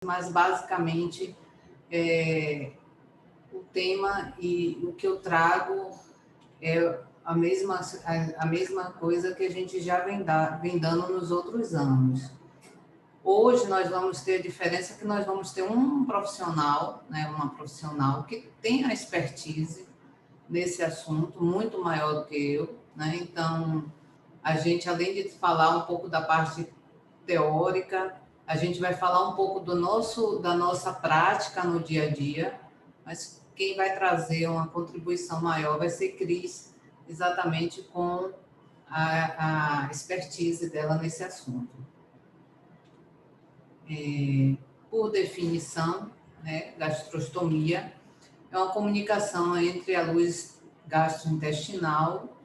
mas basicamente o tema e o que eu trago é a mesma coisa que a gente já vem dando nos outros anos. Hoje nós vamos ter a diferença que nós vamos ter um profissional, né, uma profissional que tem a expertise nesse assunto muito maior do que eu, né? Então, a gente, além de falar um pouco da parte teórica, a gente vai falar um pouco da nossa prática no dia a dia, mas quem vai trazer uma contribuição maior vai ser Cris, exatamente com a expertise dela nesse assunto. Por definição, né, gastrostomia é uma comunicação entre a luz gastrointestinal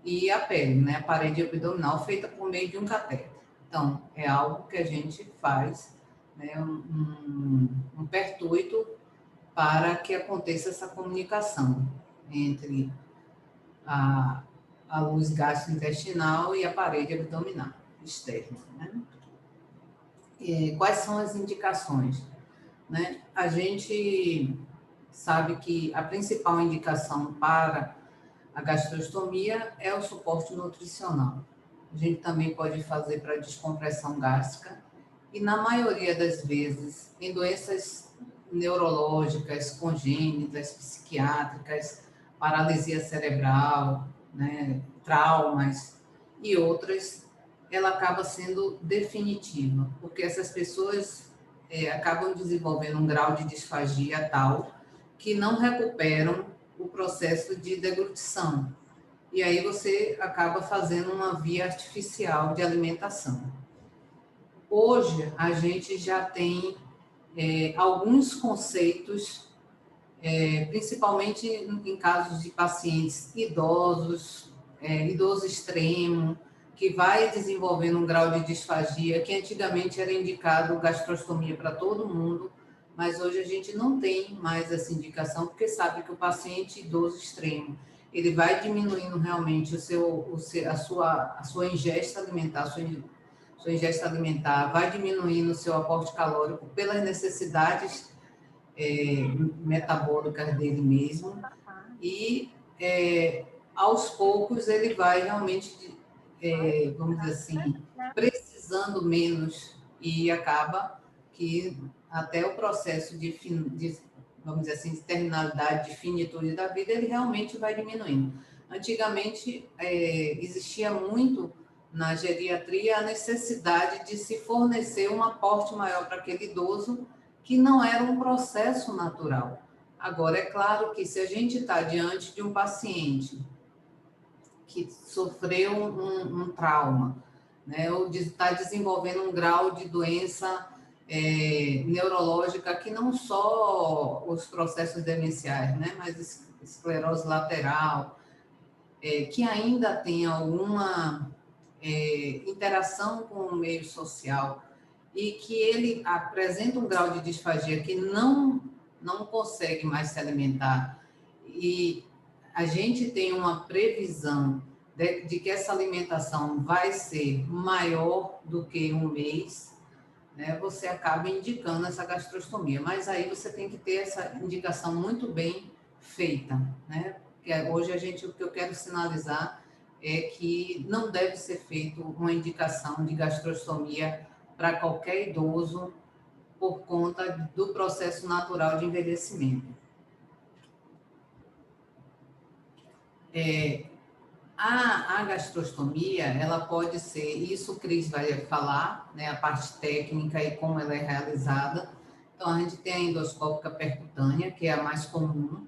e a pele, né, a parede abdominal, feita por meio de um catéter. Então, é algo que a gente faz, né, um pertuito para que aconteça essa comunicação entre a luz gastrointestinal e a parede abdominal externa, né? E quais são as indicações? Né? A gente sabe que a principal indicação para a gastrostomia é o suporte nutricional. A gente também pode fazer para descompressão gástrica e, na maioria das vezes, em doenças neurológicas, congênitas, psiquiátricas, paralisia cerebral, né, traumas e outras, ela acaba sendo definitiva, porque essas pessoas acabam desenvolvendo um grau de disfagia tal que não recuperam o processo de deglutição. E aí você acaba fazendo uma via artificial de alimentação. Hoje, a gente já tem alguns conceitos, principalmente em casos de pacientes idosos, idoso extremo, que vai desenvolvendo um grau de disfagia, que antigamente era indicado gastrostomia para todo mundo, mas hoje a gente não tem mais essa indicação, porque sabe que o paciente idoso extremo, ele vai diminuindo realmente a sua ingesta alimentar, sua ingesta alimentar, vai diminuindo o seu aporte calórico pelas necessidades metabólicas dele mesmo, e aos poucos ele vai realmente, vamos dizer assim, precisando menos, e acaba que até o processo vamos dizer assim, de terminalidade, de finitude da vida, ele realmente vai diminuindo. Antigamente, existia muito na geriatria a necessidade de se fornecer um aporte maior para aquele idoso, que não era um processo natural. Agora, é claro que se a gente está diante de um paciente que sofreu um trauma, né, ou está desenvolvendo um grau de doença neurológica, que não só os processos demenciais, né, mas esclerose lateral, que ainda tem alguma interação com o meio social, e que ele apresenta um grau de disfagia que não consegue mais se alimentar, e a gente tem uma previsão de que essa alimentação vai ser maior do que um mês, né, você acaba indicando essa gastrostomia. Mas aí você tem que ter essa indicação muito bem feita, né? Porque hoje o que eu quero sinalizar é que não deve ser feito uma indicação de gastrostomia para qualquer idoso por conta do processo natural de envelhecimento. A gastrostomia, ela pode ser, isso o Cris vai falar, né, a parte técnica e como ela é realizada. Então, a gente tem a endoscópica percutânea, que é a mais comum.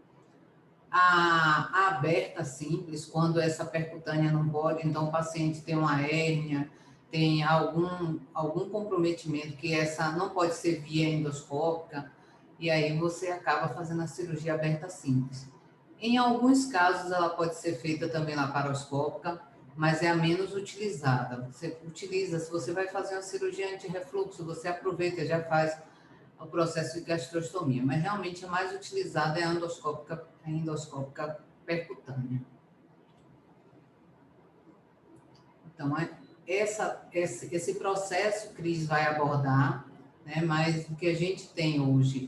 A aberta simples, quando essa percutânea não pode, então o paciente tem uma hérnia, tem algum comprometimento, que essa não pode ser via endoscópica, e aí você acaba fazendo a cirurgia aberta simples. Em alguns casos, ela pode ser feita também laparoscópica, mas é a menos utilizada. Você utiliza, se você vai fazer uma cirurgia anti-refluxo, você aproveita e já faz o processo de gastrostomia, mas realmente a mais utilizada é a endoscópica percutânea. Então, esse processo Cris vai abordar, né? Mas o que a gente tem hoje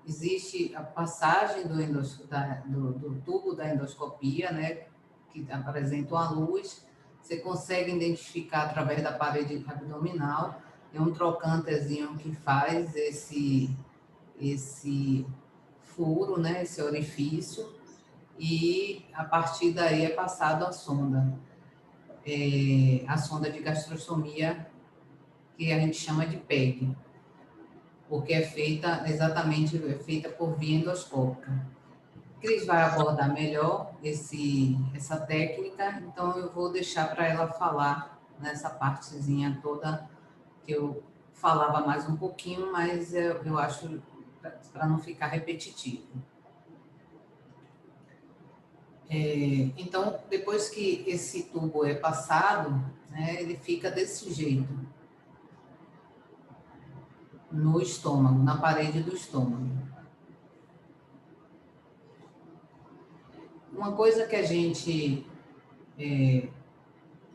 existe a passagem do tubo da endoscopia, né? Que apresenta uma luz, você consegue identificar através da parede abdominal, tem um trocantezinho que faz esse furo, né? Esse orifício, e a partir daí é passado a sonda de gastrostomia, que a gente chama de PEG, porque é feita por via endoscópica. Cris vai abordar melhor essa técnica, então eu vou deixar para ela falar nessa partezinha toda, que eu falava mais um pouquinho, mas eu acho para não ficar repetitivo. Então, depois que esse tubo é passado, né, ele fica desse jeito, no estômago, na parede do estômago. Uma coisa que a gente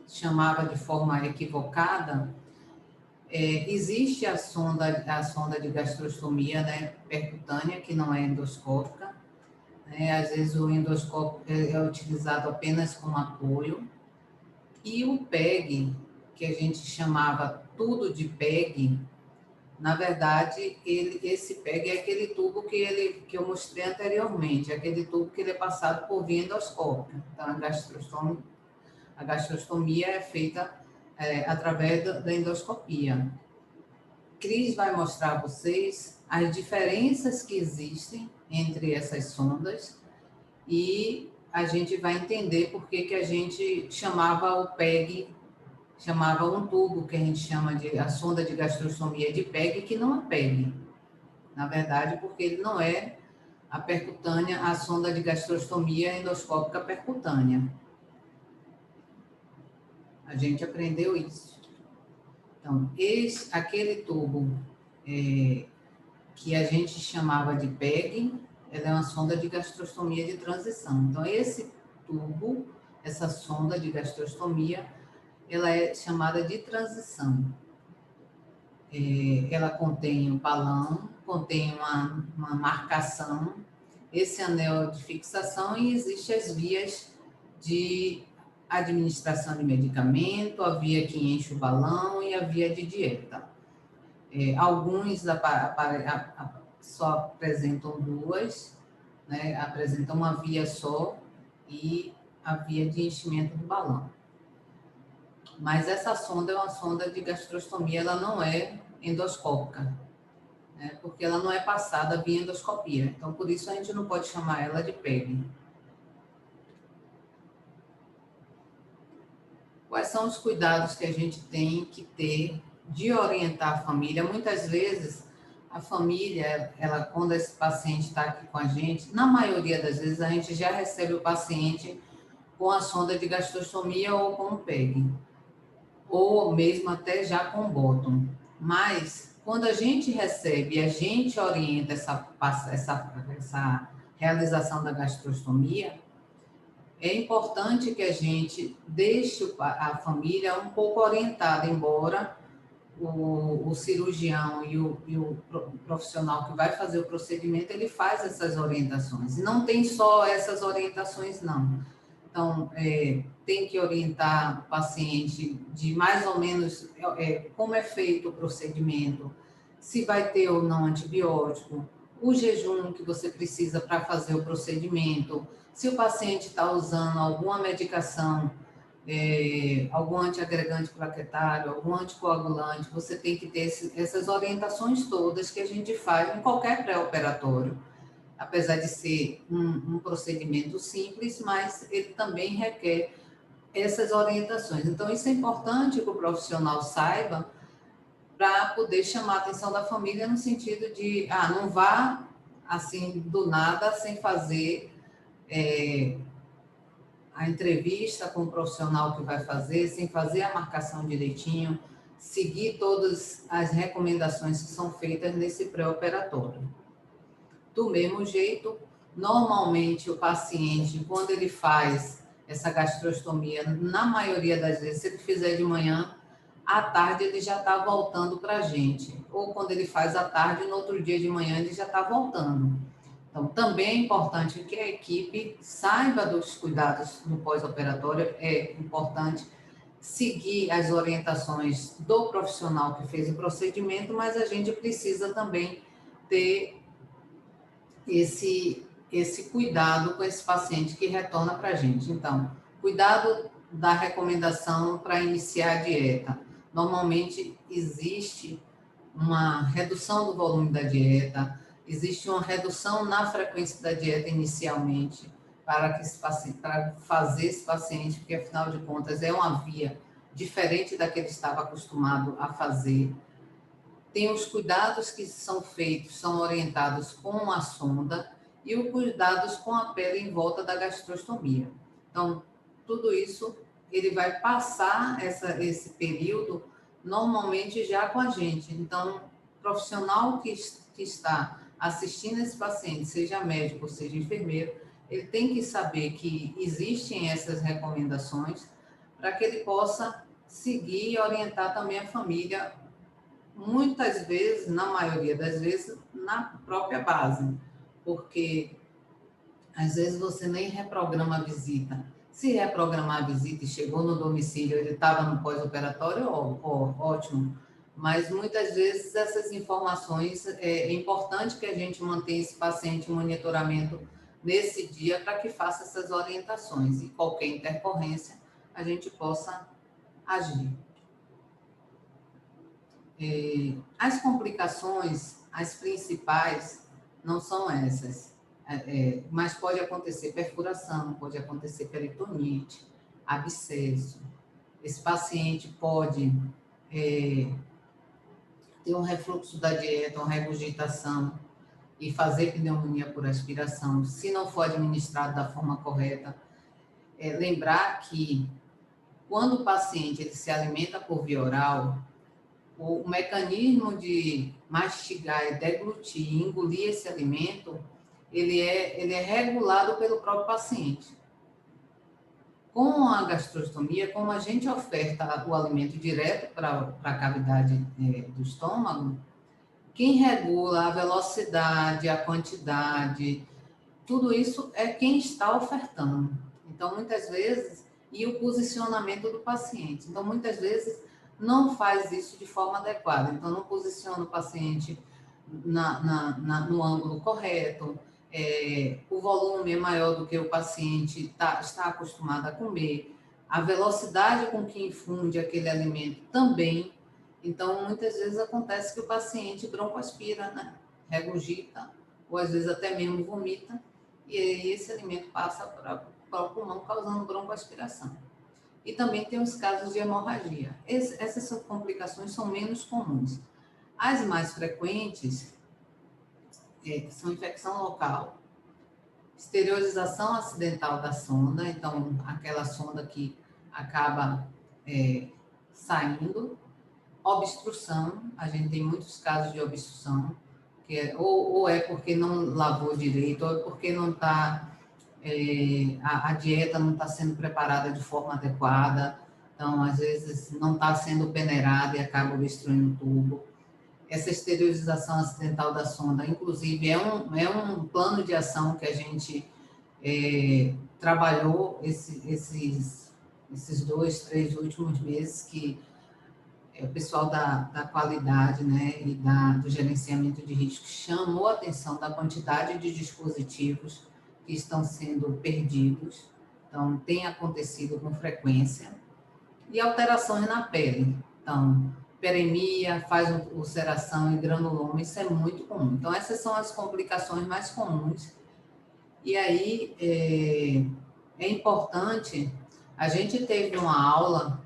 chamava de forma equivocada, existe a sonda de gastrostomia, né, percutânea, que não é endoscópica, né, às vezes o endoscópio é utilizado apenas como apoio, e o PEG, que a gente chamava tudo de PEG, na verdade, esse PEG é aquele tubo que eu mostrei anteriormente, aquele tubo que ele é passado por via endoscópica. Então, a gastrostomia é feita através da endoscopia. Cris vai mostrar a vocês as diferenças que existem entre essas sondas e a gente vai entender por que a gente chamava o PEG, chamava um tubo que a gente chama de a sonda de gastrostomia de PEG, que não é PEG. Na verdade, porque ele não é a percutânea, a sonda de gastrostomia endoscópica percutânea. A gente aprendeu isso. Então, aquele tubo que a gente chamava de PEG, ela é uma sonda de gastrostomia de transição. Então, esse tubo, essa sonda de gastrostomia, ela é chamada de transição. Ela contém um balão, contém uma marcação, esse anel de fixação, e existem as vias de administração de medicamento, a via que enche o balão e a via de dieta. Alguns só apresentam duas, né? Apresentam uma via só e a via de enchimento do balão. Mas essa sonda é uma sonda de gastrostomia, ela não é endoscópica, né? Porque ela não é passada via endoscopia. Então, por isso a gente não pode chamar ela de PEG. Quais são os cuidados que a gente tem que ter de orientar a família? Muitas vezes, a família, quando esse paciente está aqui com a gente, na maioria das vezes, a gente já recebe o paciente com a sonda de gastrostomia ou com o PEG, ou mesmo até já com bottom. Mas, quando a gente recebe e a gente orienta essa realização da gastrostomia, é importante que a gente deixe a família um pouco orientada, embora o cirurgião e o profissional que vai fazer o procedimento, ele faz essas orientações. E não tem só essas orientações, não. Então, tem que orientar o paciente de mais ou menos como é feito o procedimento, se vai ter ou não antibiótico, o jejum que você precisa para fazer o procedimento, se o paciente está usando alguma medicação, algum antiagregante plaquetário, algum anticoagulante, você tem que ter essas orientações todas que a gente faz em qualquer pré-operatório. Apesar de ser um procedimento simples, mas ele também requer essas orientações. Então, isso é importante que o profissional saiba para poder chamar a atenção da família no sentido de, não vá assim do nada sem fazer a entrevista com o profissional que vai fazer, sem fazer a marcação direitinho, seguir todas as recomendações que são feitas nesse pré-operatório. Do mesmo jeito, normalmente o paciente, quando ele faz essa gastrostomia, na maioria das vezes, se ele fizer de manhã, à tarde ele já está voltando para a gente. Ou quando ele faz à tarde, no outro dia de manhã ele já está voltando. Então, também é importante que a equipe saiba dos cuidados no pós-operatório, é importante seguir as orientações do profissional que fez o procedimento, mas a gente precisa também ter esse cuidado com esse paciente que retorna para a gente. Então, cuidado da recomendação para iniciar a dieta. Normalmente existe uma redução do volume da dieta, existe uma redução na frequência da dieta inicialmente para que esse paciente, para fazer esse paciente, porque afinal de contas é uma via diferente da que ele estava acostumado a fazer. Tem os cuidados que são feitos, são orientados com a sonda e os cuidados com a pele em volta da gastrostomia. Então, tudo isso ele vai passar esse período normalmente já com a gente. Então, o profissional que está assistindo esse paciente, seja médico ou seja enfermeiro, ele tem que saber que existem essas recomendações para que ele possa seguir e orientar também a família, muitas vezes, na maioria das vezes, na própria base, porque às vezes você nem reprograma a visita. Se reprogramar a visita e chegou no domicílio, ele estava no pós-operatório, ótimo. Mas muitas vezes essas informações, é importante que a gente mantenha esse paciente em monitoramento nesse dia para que faça essas orientações e qualquer intercorrência a gente possa agir. As complicações, as principais, não são essas. Mas pode acontecer perfuração, pode acontecer peritonite, abscesso. Esse paciente pode ter um refluxo da dieta, uma regurgitação e fazer pneumonia por aspiração, se não for administrado da forma correta. Lembrar que quando o paciente ele se alimenta por via oral, o mecanismo de mastigar, deglutir e engolir esse alimento, ele é regulado pelo próprio paciente. Com a gastrostomia, como a gente oferta o alimento direto para a cavidade do estômago, quem regula a velocidade, a quantidade, tudo isso é quem está ofertando. Então, muitas vezes, e o posicionamento do paciente. Então, muitas vezes, não faz isso de forma adequada. Então, não posiciona o paciente no ângulo correto, o volume é maior do que o paciente está acostumado a comer, a velocidade com que infunde aquele alimento também. Então, muitas vezes acontece que o paciente broncoaspira, né? Regurgita, ou às vezes até mesmo vomita, e aí esse alimento passa para o pulmão, causando broncoaspiração. E também tem os casos de hemorragia. Essas complicações são menos comuns. As mais frequentes são infecção local, esterilização acidental da sonda, então aquela sonda que acaba saindo, obstrução, a gente tem muitos casos de obstrução, que ou é porque não lavou direito, ou é porque não está, a dieta não está sendo preparada de forma adequada, então às vezes não está sendo peneirada e acaba obstruindo o tubo. Essa esterilização acidental da sonda, inclusive, é um plano de ação que a gente trabalhou esses 2, 3 últimos meses, que o pessoal da qualidade, né, e do gerenciamento de risco chamou a atenção da quantidade de dispositivos que estão sendo perdidos. Então, tem acontecido com frequência. E alterações na pele. Então, peremia, faz ulceração e granuloma, isso é muito comum. Então, essas são as complicações mais comuns. E aí, é importante, a gente teve uma aula,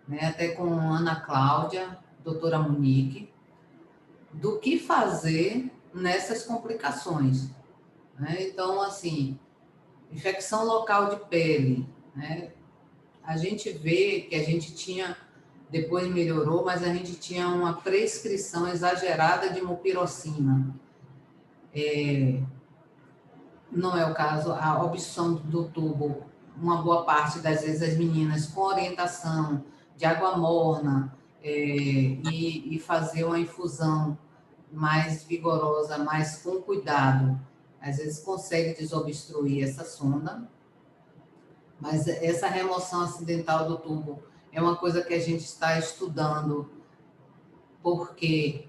né, até com Ana Cláudia, doutora Monique, do que fazer nessas complicações. Né? Então, assim, infecção local de pele, né? A gente vê que a gente tinha, depois melhorou, mas a gente tinha uma prescrição exagerada de mupirocina. Não é o caso, a obstrução do tubo, uma boa parte das vezes as meninas com orientação de água morna, e fazer uma infusão mais vigorosa, mais com cuidado, às vezes consegue desobstruir essa sonda, mas essa remoção acidental do tubo é uma coisa que a gente está estudando porque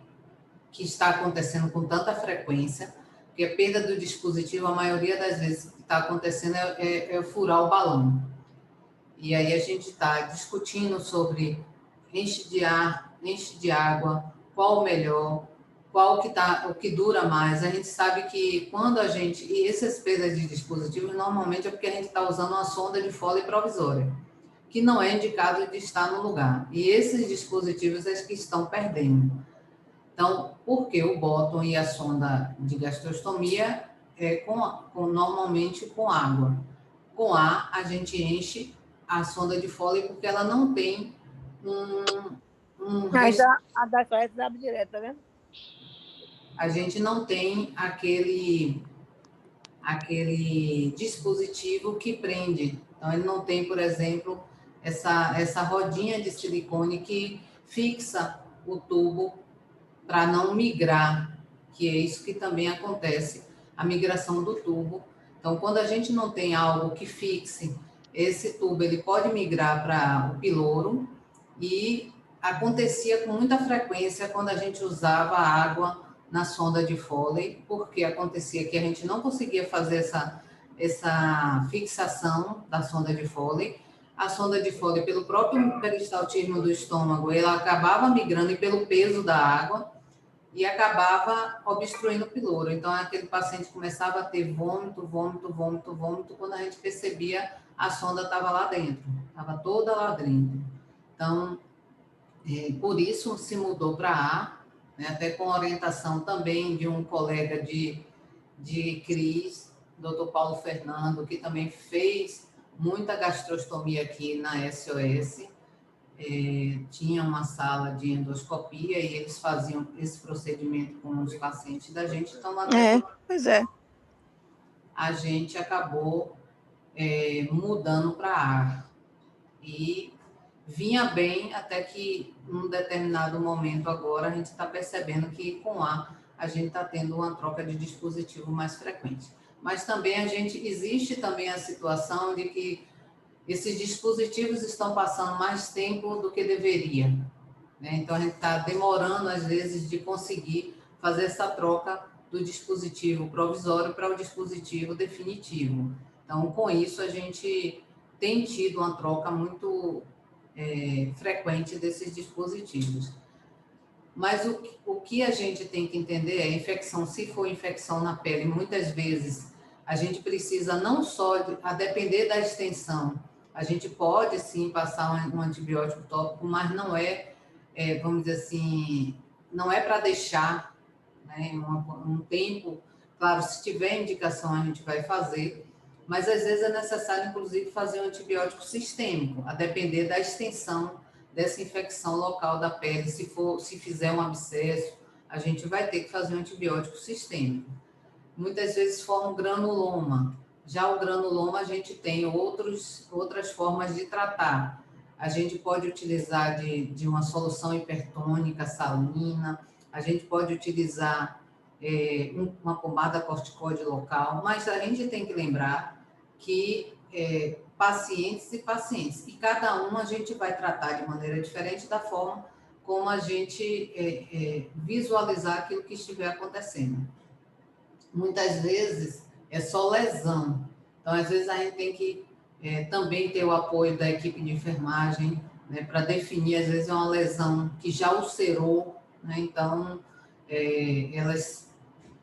que está acontecendo com tanta frequência, porque a perda do dispositivo, a maioria das vezes que está acontecendo é furar o balão. E aí a gente está discutindo sobre enche de ar, enche de água, qual o melhor, o que dura mais. A gente sabe que quando a gente... E essas perdas de dispositivos, normalmente é porque a gente está usando uma sonda de Foley provisória, que não é indicado de estar no lugar. E esses dispositivos é que estão perdendo. Então, porque o bottom e a sonda de gastrostomia é normalmente com água. Com ar, a gente enche a sonda de Foley porque ela não tem Mas a das flechas abre direto, tá vendo? A gente não tem aquele dispositivo que prende. Então, ele não tem, por exemplo, essa rodinha de silicone que fixa o tubo para não migrar, que é isso que também acontece, a migração do tubo. Então, quando a gente não tem algo que fixe esse tubo, ele pode migrar para o pilouro, e acontecia com muita frequência quando a gente usava água na sonda de Foley, porque acontecia que a gente não conseguia fazer essa fixação da sonda de Foley. A sonda de Foley, pelo próprio peristaltismo do estômago, ela acabava migrando e pelo peso da água, e acabava obstruindo o pilouro. Então, aquele paciente começava a ter vômito, quando a gente percebia a sonda estava lá dentro, estava toda lá dentro. Então, por isso se mudou para A, né, até com orientação também de um colega de CRIS, Dr. Paulo Fernando, que também fez muita gastrostomia aqui na SOS. Tinha uma sala de endoscopia e eles faziam esse procedimento com os pacientes da gente. Então, pois é. A gente acabou mudando para ar. E vinha bem até que, num determinado momento agora, a gente está percebendo que com ar a gente está tendo uma troca de dispositivo mais frequente. Mas também existe também a situação de que esses dispositivos estão passando mais tempo do que deveria, né? Então, a gente está demorando, às vezes, de conseguir fazer essa troca do dispositivo provisório para o dispositivo definitivo. Então, com isso, a gente tem tido uma troca muito frequente desses dispositivos. Mas o que a gente tem que entender é a infecção, se for infecção na pele, muitas vezes a gente precisa não só, a depender da extensão, a gente pode sim passar um antibiótico tópico, mas não vamos dizer assim, não é para deixar, né, um tempo. Claro, se tiver indicação a gente vai fazer, mas às vezes é necessário, inclusive, fazer um antibiótico sistêmico, a depender da extensão dessa infecção local da pele. Se fizer um abscesso, a gente vai ter que fazer um antibiótico sistêmico. Muitas vezes forma um granuloma. Já o granuloma, a gente tem outras formas de tratar. A gente pode utilizar de uma solução hipertônica salina, a gente pode utilizar uma pomada corticoide local, mas a gente tem que lembrar que pacientes e pacientes, e cada um a gente vai tratar de maneira diferente da forma como a gente visualizar aquilo que estiver acontecendo. Muitas vezes é só lesão, então às vezes a gente tem que também ter o apoio da equipe de enfermagem, né, para definir, às vezes é uma lesão que já ulcerou, né, então elas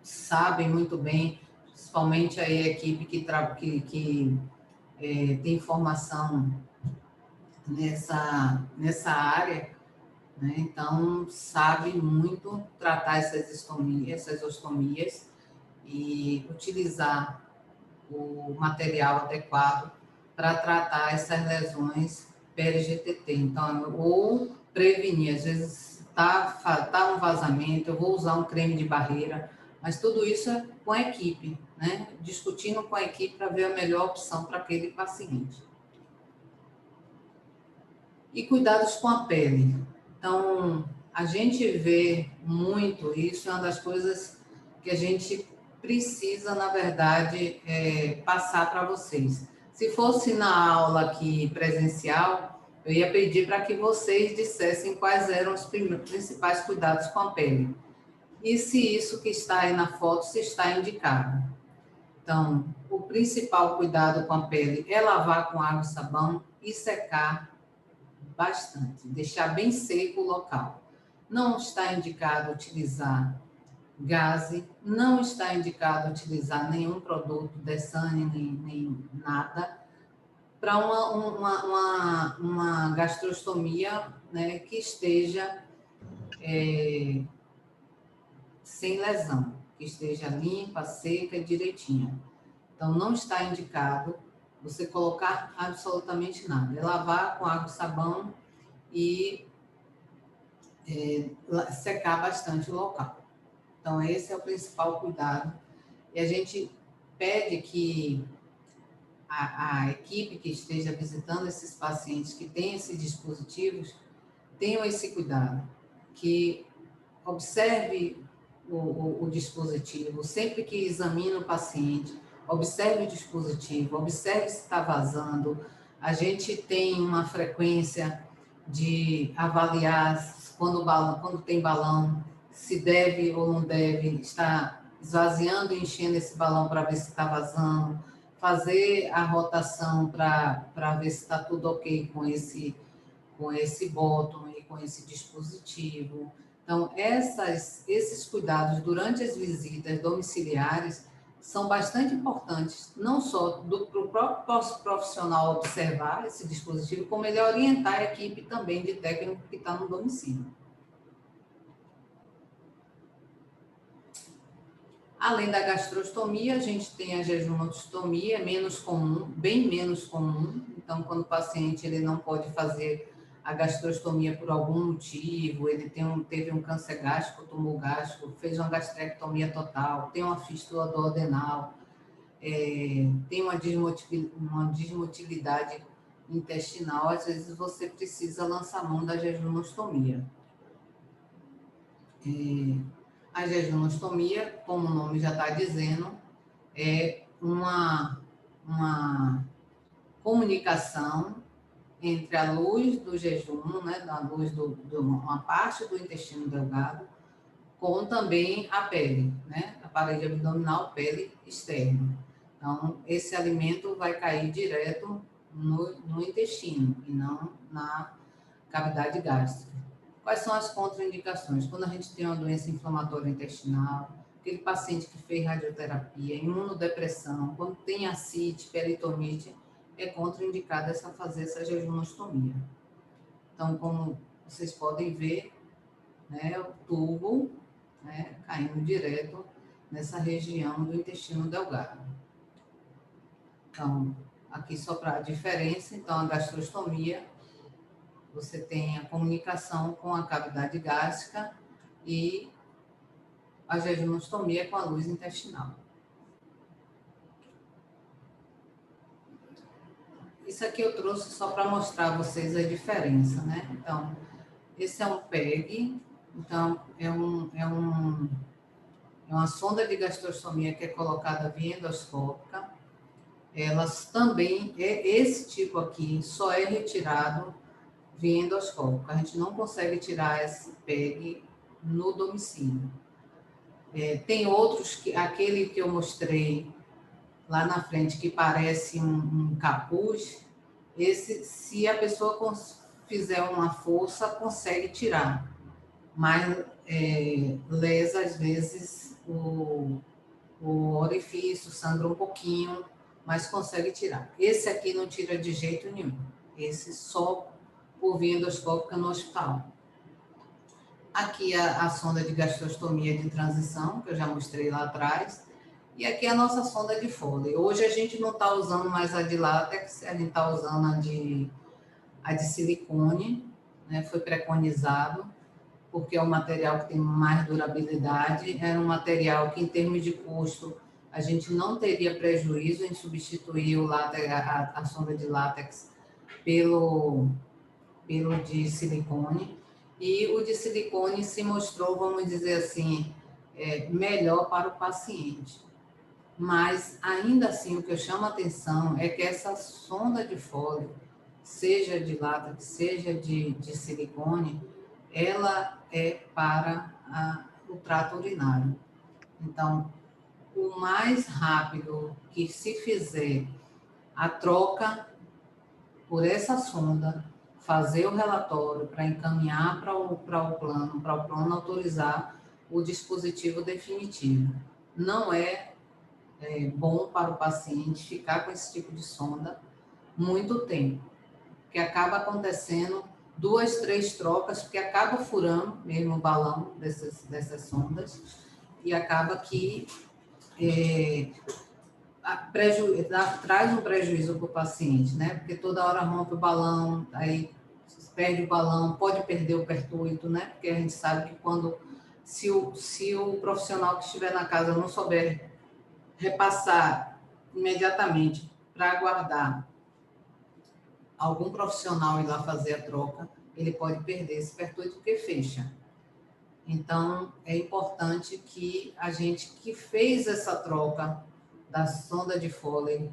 sabem muito bem, principalmente aí a equipe que tem formação nessa área, né? Então sabe muito tratar essas ostomias e utilizar o material adequado para tratar essas lesões peri-GTT. Então, ou prevenir, às vezes tá um vazamento, eu vou usar um creme de barreira, mas tudo isso é com a equipe, né? Discutindo com a equipe para ver a melhor opção para aquele paciente. E cuidados com a pele. Então, a gente vê muito, isso é uma das coisas que a gente precisa, na verdade, passar para vocês. Se fosse na aula aqui presencial, eu ia pedir para que vocês dissessem quais eram os principais cuidados com a pele. E se isso que está aí na foto se está indicado. Então, o principal cuidado com a pele é lavar com água e sabão e secar bastante, deixar bem seco o local. Não está indicado utilizar gaze, não está indicado utilizar nenhum produto Dessane, nem nada, para uma gastrostomia, né, que esteja sem lesão, que esteja limpa, seca e direitinha. Então, não está indicado você colocar absolutamente nada. É lavar com água e sabão e secar bastante o local. Então, esse é o principal cuidado. E a gente pede que a equipe que esteja visitando esses pacientes que têm esses dispositivos tenham esse cuidado, que observe o dispositivo, sempre que examina o paciente, observe o dispositivo, observe se está vazando. A gente tem uma frequência de avaliar quando tem balão, se deve ou não deve estar esvaziando e enchendo esse balão para ver se está vazando, fazer a rotação para ver se está tudo ok com esse bottom e com esse dispositivo. Então, esses cuidados durante as visitas domiciliares são bastante importantes, não só para o próprio profissional observar esse dispositivo, como ele orientar a equipe também de técnico que está no domicílio. Além da gastrostomia, a gente tem a jejunostomia, menos comum, bem menos comum. Então, quando o paciente ele não pode fazer a gastrostomia por algum motivo, ele teve um câncer gástrico, tumor gástrico, fez uma gastrectomia total, tem uma fístula duodenal, tem uma desmotilidade intestinal, às vezes você precisa lançar mão da jejunostomia. A jejunostomia, como o nome já está dizendo, é uma comunicação entre a luz do jejum, né, da luz uma parte do intestino delgado, com também a pele, né, a parede abdominal, pele externa. Então, esse alimento vai cair direto no intestino e não na cavidade gástrica. Quais são as contraindicações? Quando a gente tem uma doença inflamatória intestinal, aquele paciente que fez radioterapia, imunodepressão, quando tem ascite, peritonite, é contraindicada fazer essa jejunostomia. Então, como vocês podem ver, né, o tubo, né, caindo direto nessa região do intestino delgado. Então, aqui só para a diferença, então a gastrostomia, você tem a comunicação com a cavidade gástrica e a jejunostomia com a luz intestinal. Isso aqui eu trouxe só para mostrar a vocês a diferença, né? Então, esse é um PEG, então é uma sonda de gastrostomia que é colocada via endoscópica. Elas também, esse tipo aqui só é retirado via endoscópica. A gente não consegue tirar esse PEG no domicílio. Tem outros, aquele que eu mostrei lá na frente, que parece um capuz, esse, se a pessoa fizer uma força, consegue tirar, mas lesa às vezes o orifício, sangra um pouquinho, mas consegue tirar. Esse aqui não tira de jeito nenhum, esse só por via endoscópica no hospital. Aqui a sonda de gastrostomia de transição, que eu já mostrei lá atrás. E aqui a nossa sonda de Foley. Hoje a gente não está usando mais a de látex, a gente está usando a de silicone, né? Foi preconizado, porque é um material que tem mais durabilidade, é um material que, em termos de custo, a gente não teria prejuízo em substituir o látex, a sonda de látex pelo de silicone. e o de silicone se mostrou, vamos dizer assim, melhor para o paciente. Mas, ainda assim, o que eu chamo a atenção é que essa sonda de Foley, seja de látex, seja de silicone, ela é para o trato urinário. Então, o mais rápido que se fizer a troca por essa sonda, fazer o relatório para encaminhar para o plano autorizar o dispositivo definitivo. Não é bom para o paciente ficar com esse tipo de sonda muito tempo, que acaba acontecendo 2, 3 trocas, porque acaba furando mesmo o balão dessas sondas e acaba que traz um prejuízo para o paciente, né? Porque toda hora rompe o balão, aí perde o balão, pode perder o pertuito, né? Porque a gente sabe que se o profissional que estiver na casa não souber repassar imediatamente para aguardar algum profissional ir lá fazer a troca, ele pode perder esse pertuito porque fecha. Então, é importante que a gente que fez essa troca da sonda de Foley,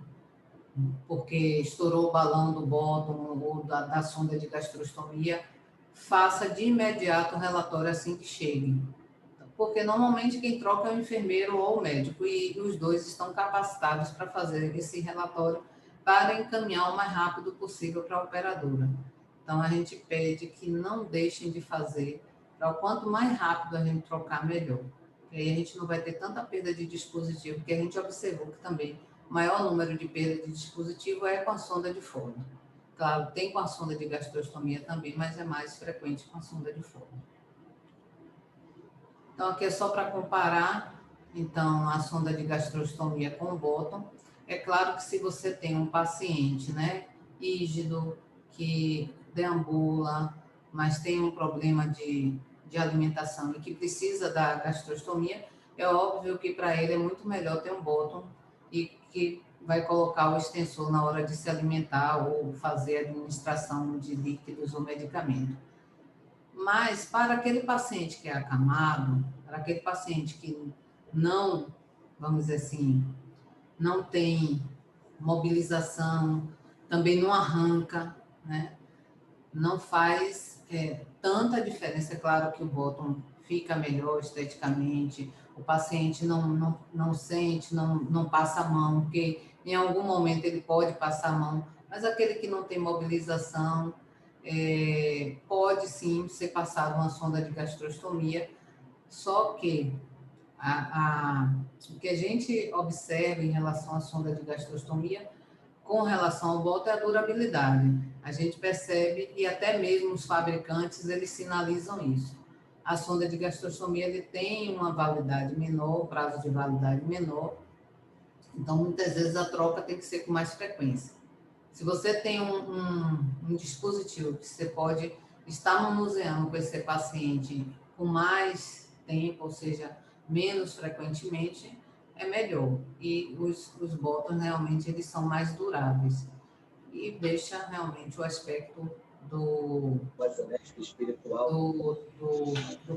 porque estourou o balão do bóton ou da sonda de gastrostomia, faça de imediato o relatório assim que chegue. Porque normalmente quem troca é o enfermeiro ou o médico, e os dois estão capacitados para fazer esse relatório para encaminhar o mais rápido possível para a operadora. Então, a gente pede que não deixem de fazer, para o quanto mais rápido a gente trocar, melhor. E aí a gente não vai ter tanta perda de dispositivo, porque a gente observou que também o maior número de perda de dispositivo é com a sonda de Foley. Claro, tem com a sonda de gastrostomia também, mas é mais frequente com a sonda de Foley. Então, aqui é só para comparar, então, a sonda de gastrostomia com o bóton. É claro que se você tem um paciente, né, rígido, que deambula, mas tem um problema de alimentação e que precisa da gastrostomia, é óbvio que para ele é muito melhor ter um bóton e que vai colocar o extensor na hora de se alimentar ou fazer administração de líquidos ou medicamento. Mas para aquele paciente que é acamado, para aquele paciente que não, vamos dizer assim, não tem mobilização, também não arranca, né? Não faz tanta diferença. É claro que o bóton fica melhor esteticamente, o paciente não sente, não passa a mão, porque em algum momento ele pode passar a mão, mas aquele que não tem mobilização, pode sim ser passado uma sonda de gastrostomia, só que o que a gente observa em relação à sonda de gastrostomia, com relação ao bóton, é a durabilidade. A gente percebe, e até mesmo os fabricantes, eles sinalizam isso. A sonda de gastrostomia ele tem uma validade menor, prazo de validade menor, então muitas vezes a troca tem que ser com mais frequência. Se você tem um dispositivo que você pode estar manuseando com esse paciente com mais tempo, ou seja, menos frequentemente, é melhor. E os bótons realmente eles são mais duráveis e deixa realmente o aspecto do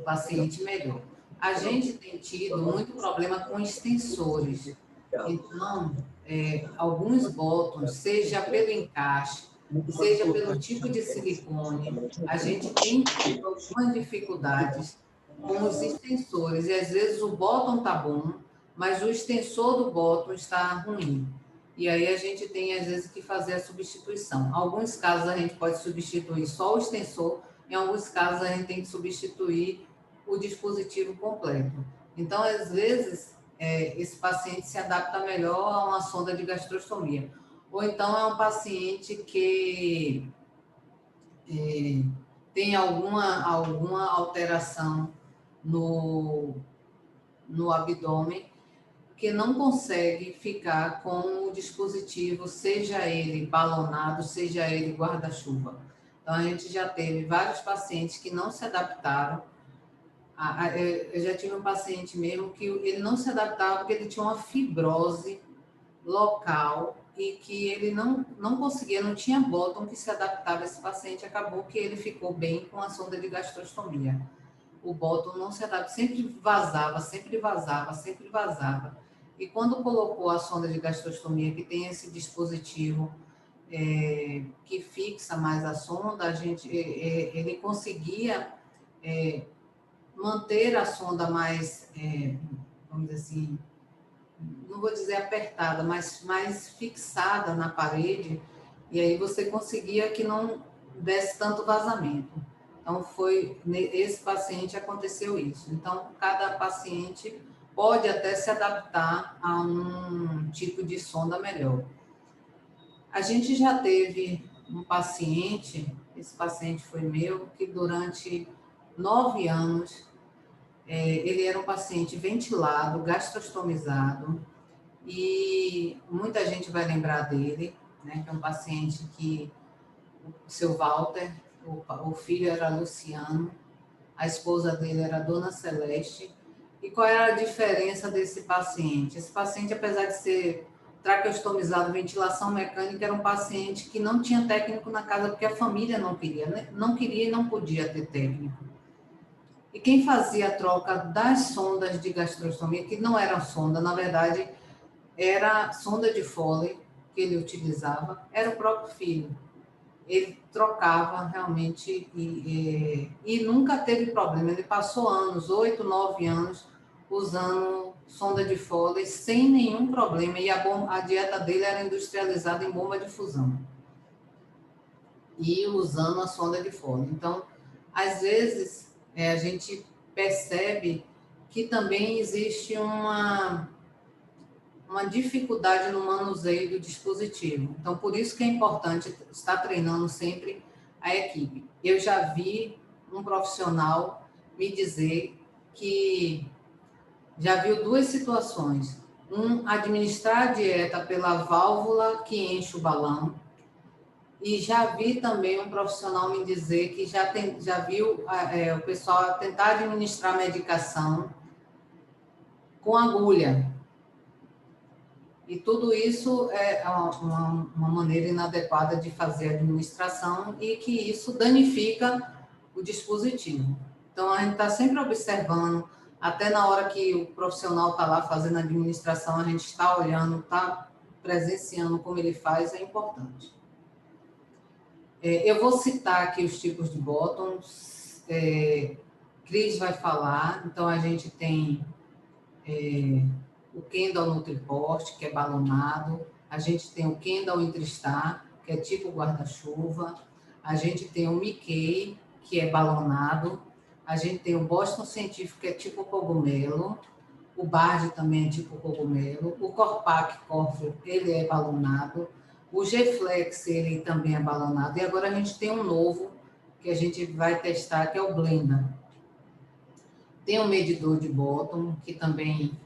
paciente melhor. A gente tem tido muito problema com extensores. Então, alguns bótons, seja pelo encaixe, seja pelo tipo de silicone, a gente tem tido algumas dificuldades com os extensores. E às vezes o bóton está bom, mas o extensor do bóton está ruim. E aí a gente tem, às vezes, que fazer a substituição. Em alguns casos, a gente pode substituir só o extensor, em alguns casos, a gente tem que substituir o dispositivo completo. Então, às vezes, esse paciente se adapta melhor a uma sonda de gastrostomia. Ou então é um paciente que tem alguma alteração no abdômen, que não consegue ficar com o dispositivo, seja ele balonado, seja ele guarda-chuva. Então, a gente já teve vários pacientes que não se adaptaram. Eu já tive um paciente mesmo que ele não se adaptava porque ele tinha uma fibrose local e que ele não conseguia, não tinha bottom que se adaptava a esse paciente, acabou que ele ficou bem com a sonda de gastrostomia. O bottom não se adapta, sempre vazava, sempre vazava, sempre vazava. E quando colocou a sonda de gastrostomia, que tem esse dispositivo que fixa mais a sonda, ele conseguia manter a sonda mais, vamos dizer assim, não vou dizer apertada, mas mais fixada na parede, e aí você conseguia que não desse tanto vazamento. Então, esse paciente aconteceu isso. Então, cada paciente pode até se adaptar a um tipo de sonda melhor. A gente já teve um paciente, esse paciente foi meu, que durante 9 anos, ele era um paciente ventilado, gastrostomizado, e muita gente vai lembrar dele, né, que é um paciente que, o seu Walter, o filho era Luciano, a esposa dele era Dona Celeste. E qual era a diferença desse paciente? Esse paciente, apesar de ser traqueostomizado, ventilação mecânica, era um paciente que não tinha técnico na casa, porque a família não queria, né? Não queria e não podia ter técnico. E quem fazia a troca das sondas de gastrostomia, que não eram sonda, na verdade, era sonda de Foley que ele utilizava, era o próprio filho. Ele trocava realmente e nunca teve problema. Ele passou anos, 8, 9 anos, usando sonda de Foley sem nenhum problema. E a dieta dele era industrializada em bomba de fusão. E usando a sonda de Foley. Então, às vezes, a gente percebe que também existe uma dificuldade no manuseio do dispositivo. Então, por isso que é importante estar treinando sempre a equipe. Eu já vi um profissional me dizer que já viu 2 situações. Administrar a dieta pela válvula que enche o balão. E já vi também um profissional me dizer que já viu o pessoal tentar administrar a medicação com agulha. E tudo isso é uma maneira inadequada de fazer a administração e que isso danifica o dispositivo. Então, a gente está sempre observando, até na hora que o profissional está lá fazendo a administração, a gente está olhando, está presenciando como ele faz, é importante. Eu vou citar aqui os tipos de bottoms, Cris vai falar, então a gente tem o Kendall Nutriport, que é balonado, a gente tem o Kendall Intristar, que é tipo guarda-chuva, a gente tem o Mickey, que é balonado, a gente tem o Boston Científico, que é tipo cogumelo, o Bard também é tipo cogumelo, o Corpac Corfo, ele é balonado, o G-Flex, ele também é balonado, e agora a gente tem um novo, que a gente vai testar, que é o Blenda. Tem um medidor de bottom, que também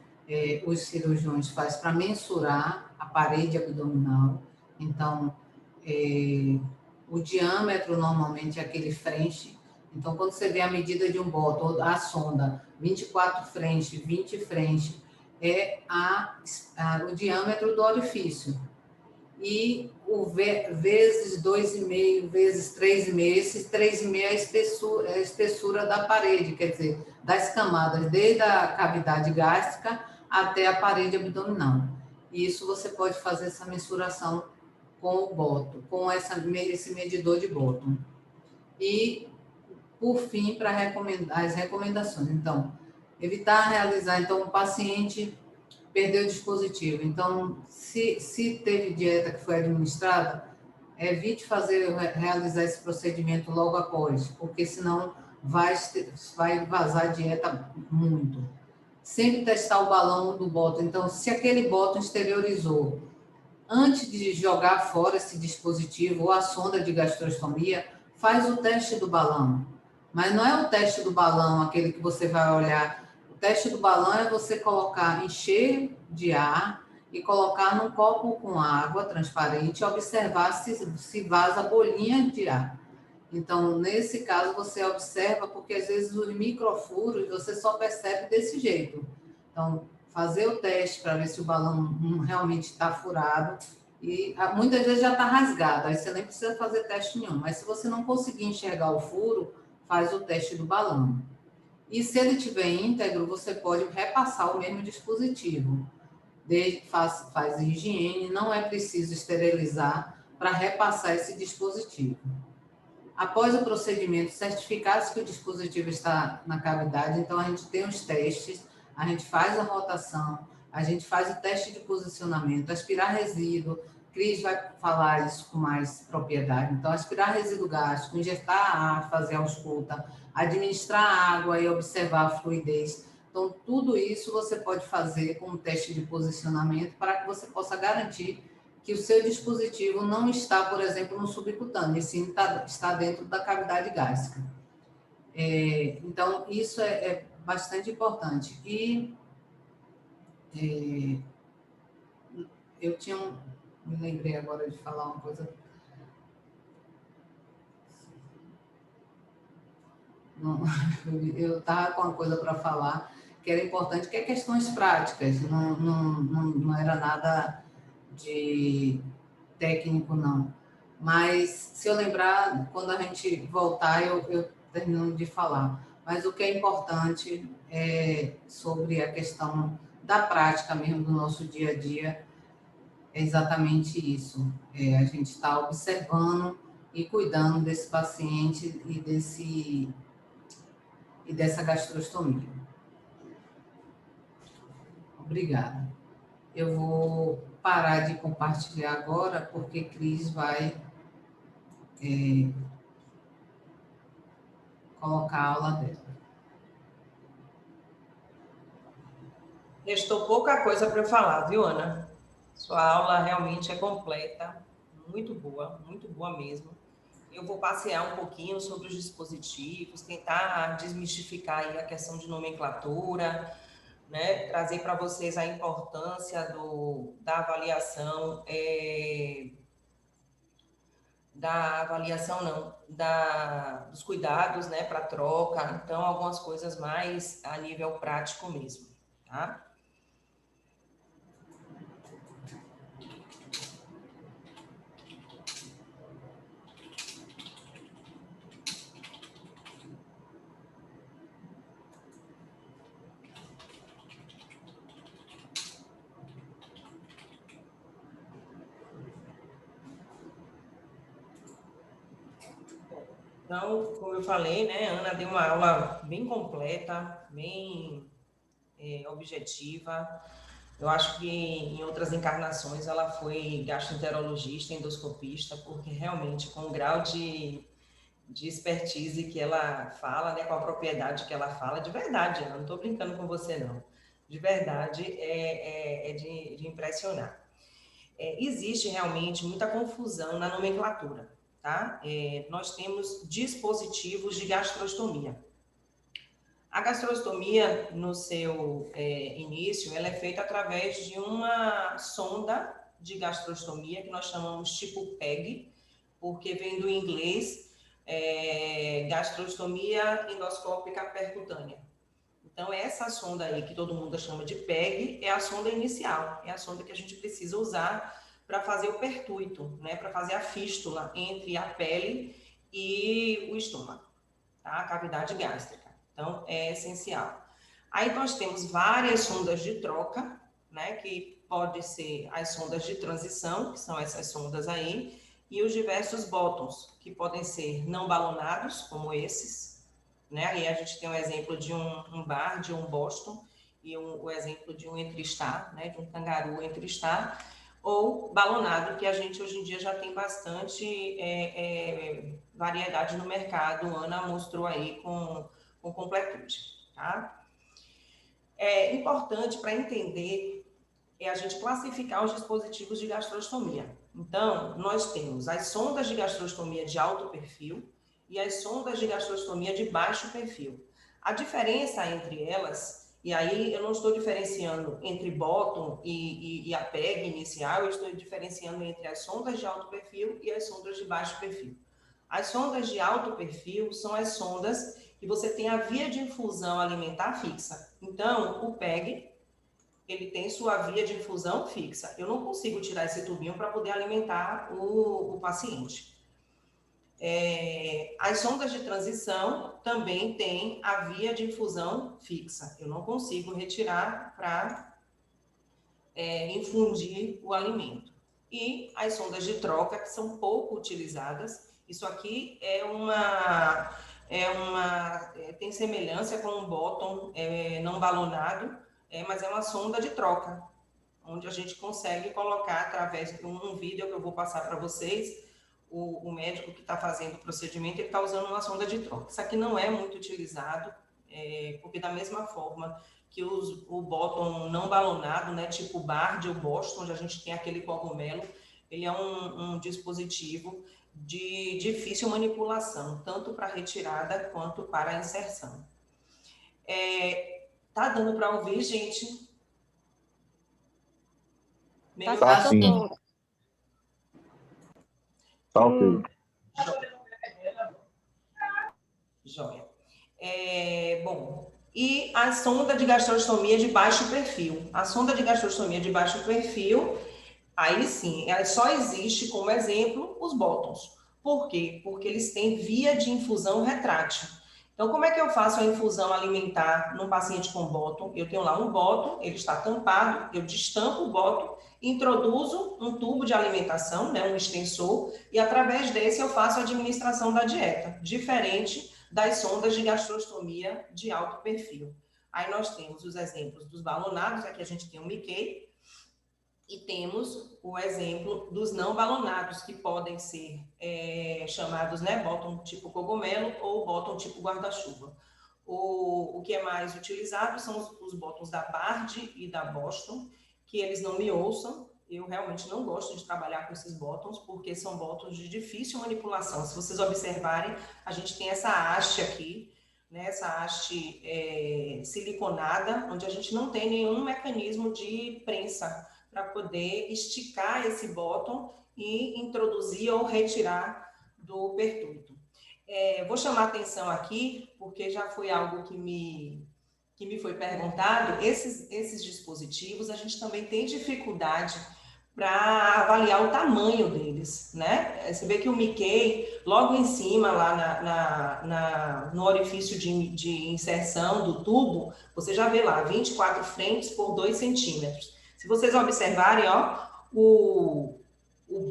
os cirurgiões fazem para mensurar a parede abdominal. Então, o diâmetro normalmente é aquele frente. Então, quando você vê a medida de um bottom, a sonda 24 frente, 20 frente, é o diâmetro do orifício. E o vezes 2,5, vezes 3,5, esse 3,5 é a espessura da parede, quer dizer, das camadas, desde a cavidade gástrica até a parede abdominal. E isso você pode fazer essa mensuração com o bottom, com esse medidor de bottom. E, por fim, para as recomendações. Então, evitar realizar, então, o paciente perdeu o dispositivo. Então, se teve dieta que foi administrada, evite realizar esse procedimento logo após, porque senão vai vazar a dieta muito. Sempre testar o balão do bottom. Então, se aquele bottom exteriorizou, antes de jogar fora esse dispositivo ou a sonda de gastrostomia, faz o teste do balão. Mas não é o teste do balão, aquele que você vai olhar. O teste do balão é você encher de ar e colocar num copo com água transparente e observar se vaza bolinha de ar. Então, nesse caso, você observa, porque às vezes os microfuros você só percebe desse jeito. Então, fazer o teste para ver se o balão realmente está furado E muitas vezes já está rasgado, aí você nem precisa fazer teste nenhum. Mas se você não conseguir enxergar o furo, faz o teste do balão. E se ele estiver íntegro, você pode repassar o mesmo dispositivo. Faz higiene, não é preciso esterilizar para repassar esse dispositivo. Após o procedimento, certificar-se que o dispositivo está na cavidade, então a gente tem os testes, a gente faz a rotação, a gente faz o teste de posicionamento, aspirar resíduo, Cris vai falar isso com mais propriedade, então aspirar resíduo gástrico, injetar ar, fazer a ausculta, administrar a água e observar a fluidez. Então, tudo isso você pode fazer com o teste de posicionamento para que você possa garantir que o seu dispositivo não está, por exemplo, no subcutâneo, e sim está dentro da cavidade gástrica. Então, isso é bastante importante. E eu me lembrei agora de falar uma coisa. Não, eu estava com uma coisa para falar que era importante, que é questões práticas, não era nada de técnico, não. Mas, se eu lembrar, quando a gente voltar, eu termino de falar. Mas o que é importante é sobre a questão da prática mesmo do nosso dia a dia, é exatamente isso. A gente está observando e cuidando desse paciente e dessa gastrostomia. Obrigada. Eu vou parar de compartilhar agora, porque Cris vai colocar a aula dela. Restou pouca coisa para eu falar, viu, Ana? Sua aula realmente é completa, muito boa mesmo. Eu vou passear um pouquinho sobre os dispositivos, tentar desmistificar aí a questão de nomenclatura, né? Trazer para vocês a importância da avaliação, dos cuidados, né, para troca. Então, algumas coisas mais a nível prático mesmo, tá? Então, como eu falei, né, a Ana deu uma aula bem completa, bem objetiva. Eu acho que em outras encarnações ela foi gastroenterologista, endoscopista, porque realmente com o grau de expertise que ela fala, né, com a propriedade que ela fala, de verdade, eu não estou brincando com você não, de verdade é de impressionar. Existe realmente muita confusão na nomenclatura, tá? Nós temos dispositivos de gastrostomia. A gastrostomia, no seu início, ela é feita através de uma sonda de gastrostomia, que nós chamamos tipo PEG, porque vem do inglês gastrostomia endoscópica percutânea. Então, essa sonda aí, que todo mundo chama de PEG, é a sonda inicial, é a sonda que a gente precisa usar para fazer o pertuito, né? Para fazer a fístula entre a pele e o estômago, tá? A cavidade gástrica. Então, é essencial. Aí nós temos várias sondas de troca, né? Que pode ser as sondas de transição, que são essas sondas aí, e os diversos bottoms, que podem ser não balonados, como esses, né? Aí a gente tem um exemplo de um bar, de um Boston, e o exemplo de um entristar, né? De um cangaru entristar, ou balonado, que a gente hoje em dia já tem bastante variedade no mercado. A Ana mostrou aí com completude, tá? É importante para entender a gente classificar os dispositivos de gastrostomia. Então, nós temos as sondas de gastrostomia de alto perfil e as sondas de gastrostomia de baixo perfil. A diferença entre elas, e aí eu não estou diferenciando entre bottom e a PEG inicial, eu estou diferenciando entre as sondas de alto perfil e as sondas de baixo perfil. As sondas de alto perfil são as sondas que você tem a via de infusão alimentar fixa. Então, o PEG, ele tem sua via de infusão fixa. Eu não consigo tirar esse tubinho para poder alimentar o paciente. As sondas de transição também têm a via de infusão fixa. Eu não consigo retirar para infundir o alimento. E as sondas de troca, que são pouco utilizadas. Isso aqui tem semelhança com um bottom não balonado, mas é uma sonda de troca, onde a gente consegue colocar através de um vídeo que eu vou passar para vocês. O médico que está fazendo o procedimento, ele está usando uma sonda de troca. Isso aqui não é muito utilizado, porque da mesma forma que o bottom não balonado, né, tipo Bard ou Boston, onde a gente tem aquele cogumelo, ele é um dispositivo de difícil manipulação, tanto para retirada quanto para inserção. Tá dando para ouvir, gente? Tá sim. Tá ok. Joia. Bom, e a sonda de gastrostomia de baixo perfil. A sonda de gastrostomia de baixo perfil, aí sim, ela só existe como exemplo os bottoms. Por quê? Porque eles têm via de infusão retrátil. Então, como é que eu faço a infusão alimentar num paciente com bottom? Eu tenho lá um bottom, ele está tampado, eu destampo o bottom, introduzo um tubo de alimentação, né, um extensor, e através desse eu faço a administração da dieta, diferente das sondas de gastrostomia de alto perfil. Aí nós temos os exemplos dos balonados, aqui a gente tem o Mickey, e temos o exemplo dos não balonados, que podem ser chamados, né, bottom tipo cogumelo ou bottom tipo guarda-chuva. O que é mais utilizado são os bottoms da Bard e da Boston, que eles não me ouçam. Eu realmente não gosto de trabalhar com esses bottoms, porque são bottoms de difícil manipulação. Se vocês observarem, a gente tem essa haste aqui, né, essa haste siliconada, onde a gente não tem nenhum mecanismo de prensa para poder esticar esse bottom e introduzir ou retirar do pertuito. Vou chamar atenção aqui, porque já foi algo que me foi perguntado. Esses dispositivos, a gente também tem dificuldade para avaliar o tamanho deles, né? Você vê que o Mickey, logo em cima, lá no orifício de inserção do tubo, você já vê lá 24 frentes por 2 centímetros. Se vocês observarem, ó, o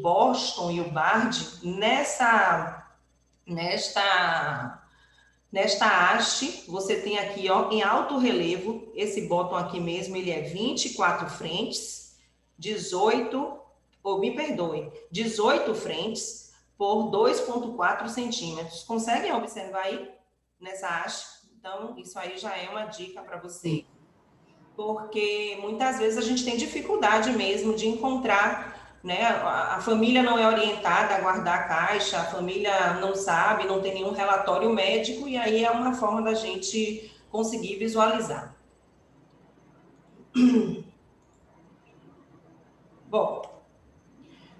Boston e o Bard, nesta haste, você tem aqui, ó, em alto relevo, esse bottom aqui mesmo, ele é 24 frentes, 18 frentes por 2,4 centímetros. Conseguem observar aí nessa haste? Então, isso aí já é uma dica para você. Porque muitas vezes a gente tem dificuldade mesmo de encontrar, né? A família não é orientada a guardar a caixa, a família não sabe, não tem nenhum relatório médico, e aí é uma forma da gente conseguir visualizar. Bom,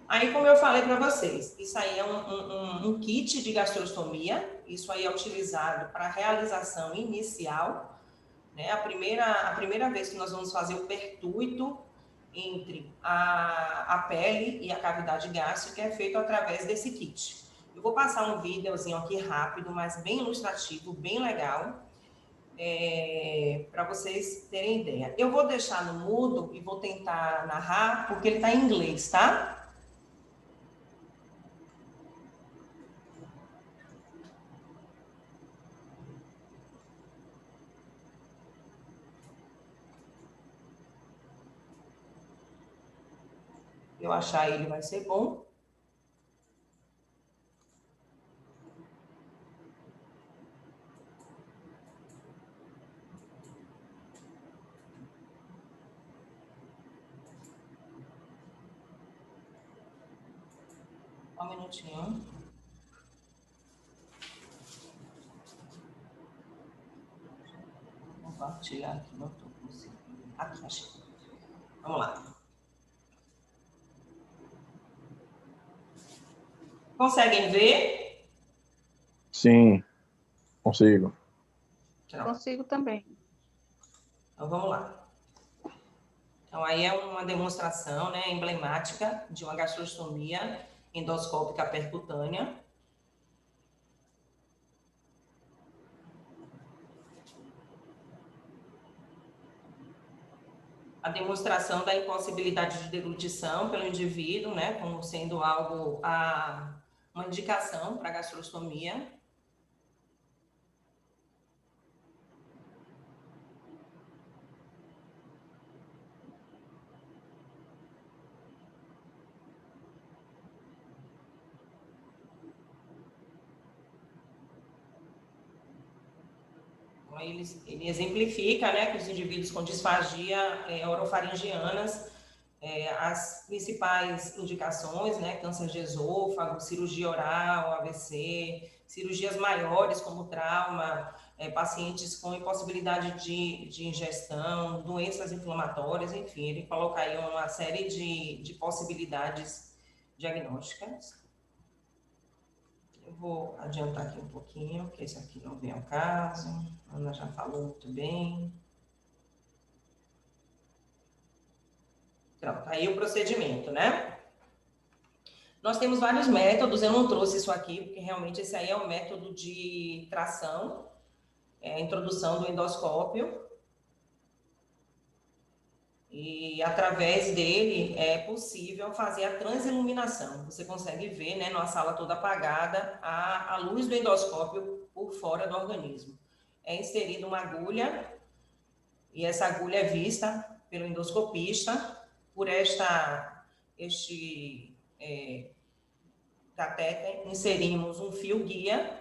aí como eu falei para vocês, isso aí é um kit de gastrostomia, isso aí é utilizado para a realização inicial, né? A primeira vez que nós vamos fazer o pertuito entre a pele e a cavidade gástrica é feito através desse kit. Eu vou passar um videozinho aqui rápido, mas bem ilustrativo, bem legal, para vocês terem ideia. Eu vou deixar no mudo e vou tentar narrar, porque ele está em inglês, tá? Eu achar ele vai ser bom. Só um minutinho. Vou compartilhar aqui, não estou conseguindo. Aqui, achei. Vamos lá. Conseguem ver? Sim, consigo. Consigo também. Então, vamos lá. Então, aí é uma demonstração, né, emblemática de uma gastrostomia endoscópica percutânea. A demonstração da impossibilidade de deglutição pelo indivíduo, né, como sendo algo, uma indicação para a gastrostomia. Ele exemplifica, né, que os indivíduos com disfagia orofaringianas, as principais indicações, né, câncer de esôfago, cirurgia oral, AVC, cirurgias maiores como trauma, pacientes com impossibilidade de ingestão, doenças inflamatórias, enfim, ele coloca aí uma série de possibilidades diagnósticas. Eu vou adiantar aqui um pouquinho, que esse aqui não vem ao caso. A Ana já falou muito bem. Pronto, aí o procedimento, né? Nós temos vários métodos, eu não trouxe isso aqui, porque realmente esse aí é o método de tração, a introdução do endoscópio. E através dele é possível fazer a transiluminação. Você consegue ver, né, numa sala toda apagada, a luz do endoscópio por fora do organismo. É inserida uma agulha, e essa agulha é vista pelo endoscopista por este catéter. Inserimos um fio guia.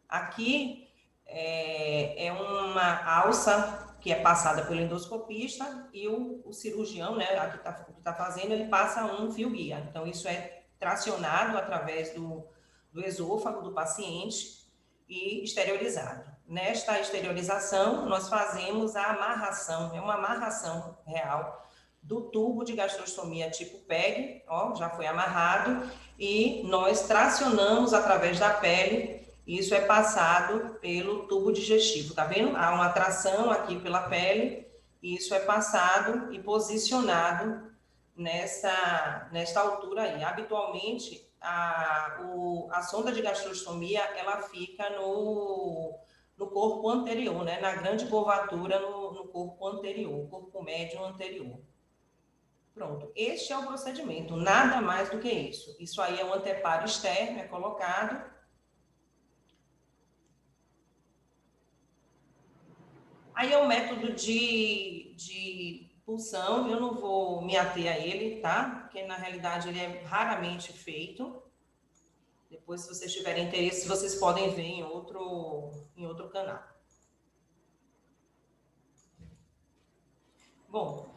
Aqui é uma alça que é passada pelo endoscopista, e o cirurgião, né, que está fazendo, ele passa um fio guia. Então, isso é tracionado através do esôfago do paciente e exteriorizado. Nesta exteriorização, nós fazemos a amarração, é uma amarração real do tubo de gastrostomia tipo PEG, ó, já foi amarrado, e nós tracionamos através da pele. Isso é passado pelo tubo digestivo, tá vendo? Há uma tração aqui pela pele, e isso é passado e posicionado nesta altura aí. Habitualmente, a sonda de gastrostomia, ela fica no corpo anterior, né? Na grande curvatura no corpo anterior, corpo médio anterior. Pronto, este é o procedimento, nada mais do que isso. Isso aí é um anteparo externo, é colocado. Aí é o método de punção, eu não vou me ater a ele, tá? Porque, na realidade, ele é raramente feito. Depois, se vocês tiverem interesse, vocês podem ver em outro canal. Bom,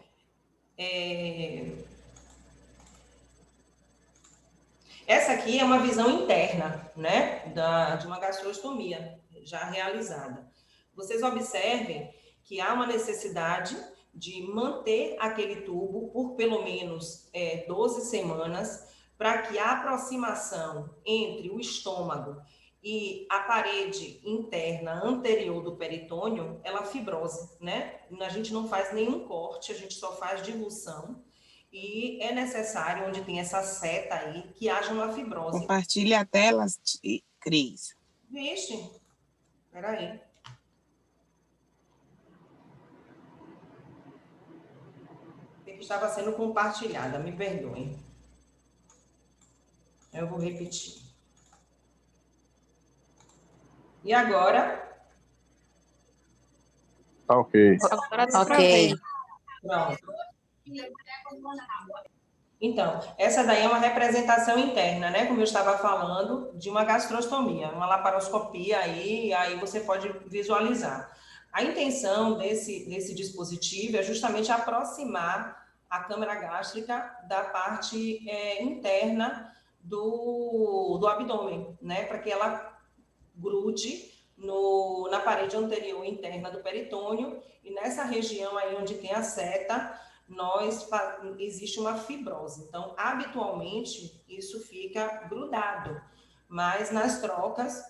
essa aqui é uma visão interna, né? De uma gastrostomia já realizada. Vocês observem que há uma necessidade de manter aquele tubo por pelo menos 12 semanas, para que a aproximação entre o estômago e a parede interna anterior do peritônio, ela fibrose, né? A gente não faz nenhum corte, a gente só faz diluição, e é necessário, onde tem essa seta aí, que haja uma fibrose. Compartilhe a tela, Cris. Vixe, peraí. Estava sendo compartilhada, me perdoem. Eu vou repetir. E agora? Tá ok. Agora tá Ok. Pronto. Então, essa daí é uma representação interna, né? Como eu estava falando, de uma gastrostomia, uma laparoscopia aí você pode visualizar. A intenção desse dispositivo é justamente aproximar a câmara gástrica da parte interna do abdômen, né? Para que ela grude na parede anterior interna do peritônio, e nessa região aí onde tem a seta, existe uma fibrose. Então, habitualmente, isso fica grudado, mas nas trocas,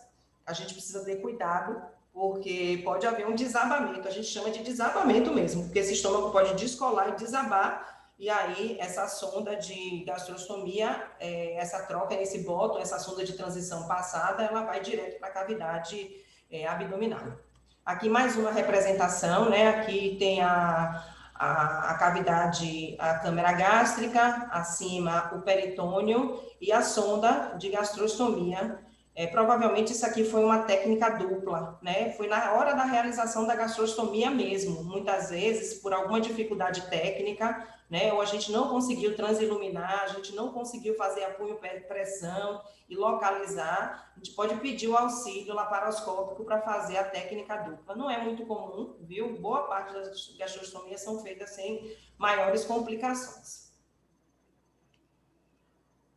a gente precisa ter cuidado porque pode haver um desabamento, a gente chama de desabamento mesmo, porque esse estômago pode descolar e desabar, e aí essa sonda de gastrostomia, essa troca nesse bóton, essa sonda de transição passada, ela vai direto para a cavidade abdominal. Aqui mais uma representação, né? Aqui tem a cavidade, a câmara gástrica, acima o peritônio e a sonda de gastrostomia. Provavelmente isso aqui foi uma técnica dupla, né? Foi na hora da realização da gastrostomia mesmo. Muitas vezes, por alguma dificuldade técnica, né? Ou a gente não conseguiu transiluminar, a gente não conseguiu fazer apunho-pressão e localizar, a gente pode pedir o auxílio laparoscópico para fazer a técnica dupla. Não é muito comum, viu? Boa parte das gastrostomias são feitas sem maiores complicações.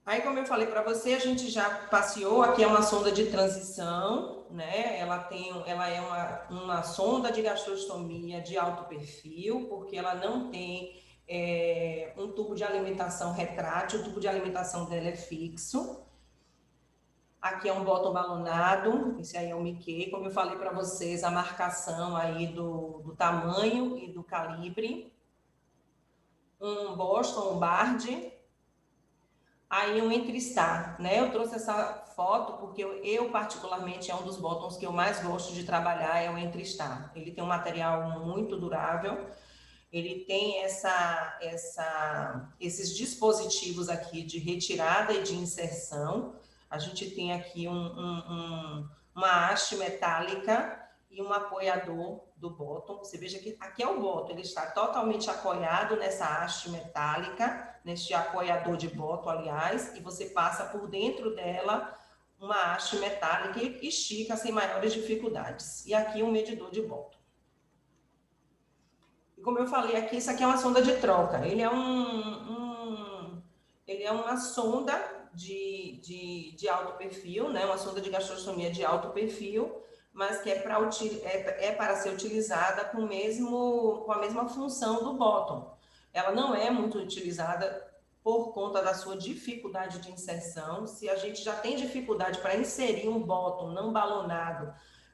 Aí, como eu falei para você, a gente já passeou, aqui é uma sonda de transição, né? Ela é uma sonda de gastrostomia de alto perfil, porque ela não tem um tubo de alimentação retrátil, o tubo de alimentação dela é fixo. Aqui é um bóton balonado, esse aí é o Mickey, como eu falei para vocês, a marcação aí do tamanho e do calibre. Um Boston, um Bard. Aí um Entristar, né? Eu trouxe essa foto porque eu particularmente, é um dos bótons que eu mais gosto de trabalhar, é o Entristar. Ele tem um material muito durável, ele tem esses dispositivos aqui de retirada e de inserção. A gente tem aqui uma haste metálica e um apoiador do bóton. Você veja que aqui é o bóton, ele está totalmente apoiado nessa haste metálica, neste apoiador de bóton, aliás, e você passa por dentro dela uma haste metálica e estica sem maiores dificuldades. E aqui um medidor de bóton. E como eu falei aqui, isso aqui é uma sonda de troca. Ele é uma sonda de alto perfil, né? Uma sonda de gastrostomia de alto perfil, mas que é para ser utilizada com a mesma função do bóton. Ela não é muito utilizada por conta da sua dificuldade de inserção. Se a gente já tem dificuldade para inserir um bóton não balonado,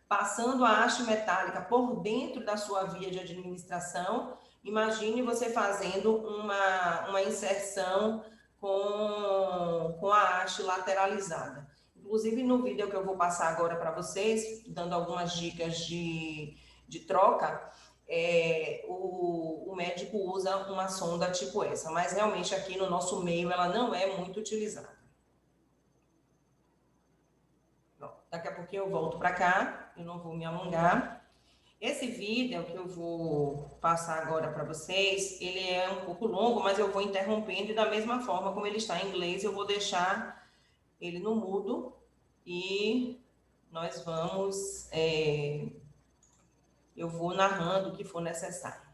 passando a haste metálica por dentro da sua via de administração, imagine você fazendo uma inserção com a haste lateralizada. Inclusive, no vídeo que eu vou passar agora para vocês, dando algumas dicas de troca, o médico usa uma sonda tipo essa, mas realmente aqui no nosso meio ela não é muito utilizada. Bom, daqui a pouquinho eu volto para cá, eu não vou me alongar. Esse vídeo que eu vou passar agora para vocês, ele é um pouco longo, mas eu vou interrompendo e da mesma forma como ele está em inglês, eu vou deixar ele no mudo e nós vamos... eu vou narrando o que for necessário.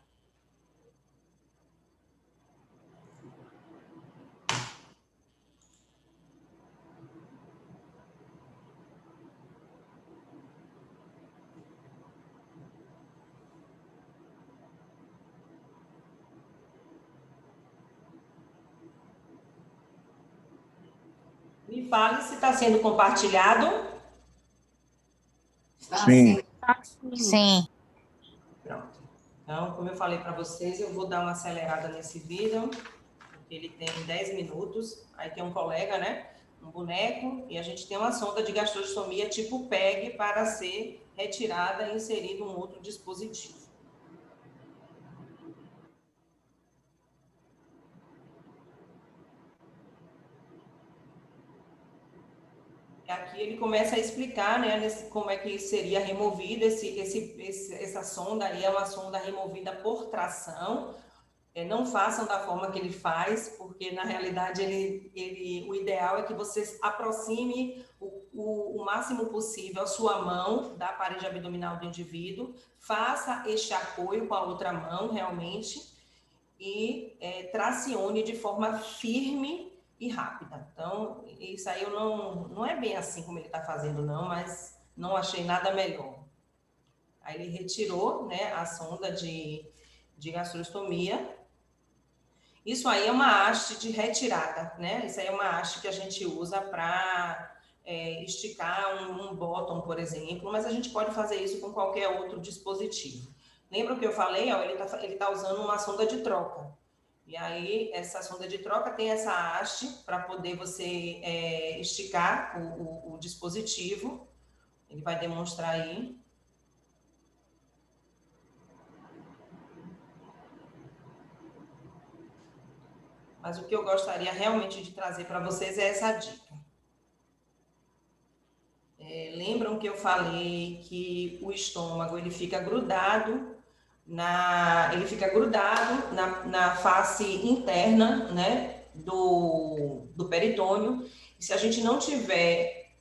Me fale se está sendo compartilhado. Sim. Sim. Pronto. Então, como eu falei para vocês, eu vou dar uma acelerada nesse vídeo, porque ele tem 10 minutos. Aí tem um colega, né? Um boneco, e a gente tem uma sonda de gastrostomia tipo PEG para ser retirada e inserida um outro dispositivo. Aqui ele começa a explicar, né, como é que seria removida essa sonda. Aí é uma sonda removida por tração. Não façam da forma que ele faz, porque na realidade o ideal é que você aproxime o máximo possível a sua mão da parede abdominal do indivíduo, faça este apoio com a outra mão realmente e tracione de forma firme e rápida. Então, isso aí não é bem assim como ele está fazendo, não, mas não achei nada melhor. Aí ele retirou, né, a sonda de gastrostomia. Isso aí é uma haste de retirada, né? Isso aí é uma haste que a gente usa para esticar um bottom, por exemplo, mas a gente pode fazer isso com qualquer outro dispositivo. Lembra o que eu falei? Ó, ele tá usando uma sonda de troca. E aí, essa sonda de troca tem essa haste para poder você esticar o dispositivo. Ele vai demonstrar aí. Mas o que eu gostaria realmente de trazer para vocês é essa dica. Lembram que eu falei que o estômago ele fica grudado na face interna, né, do peritônio. E se a gente não tiver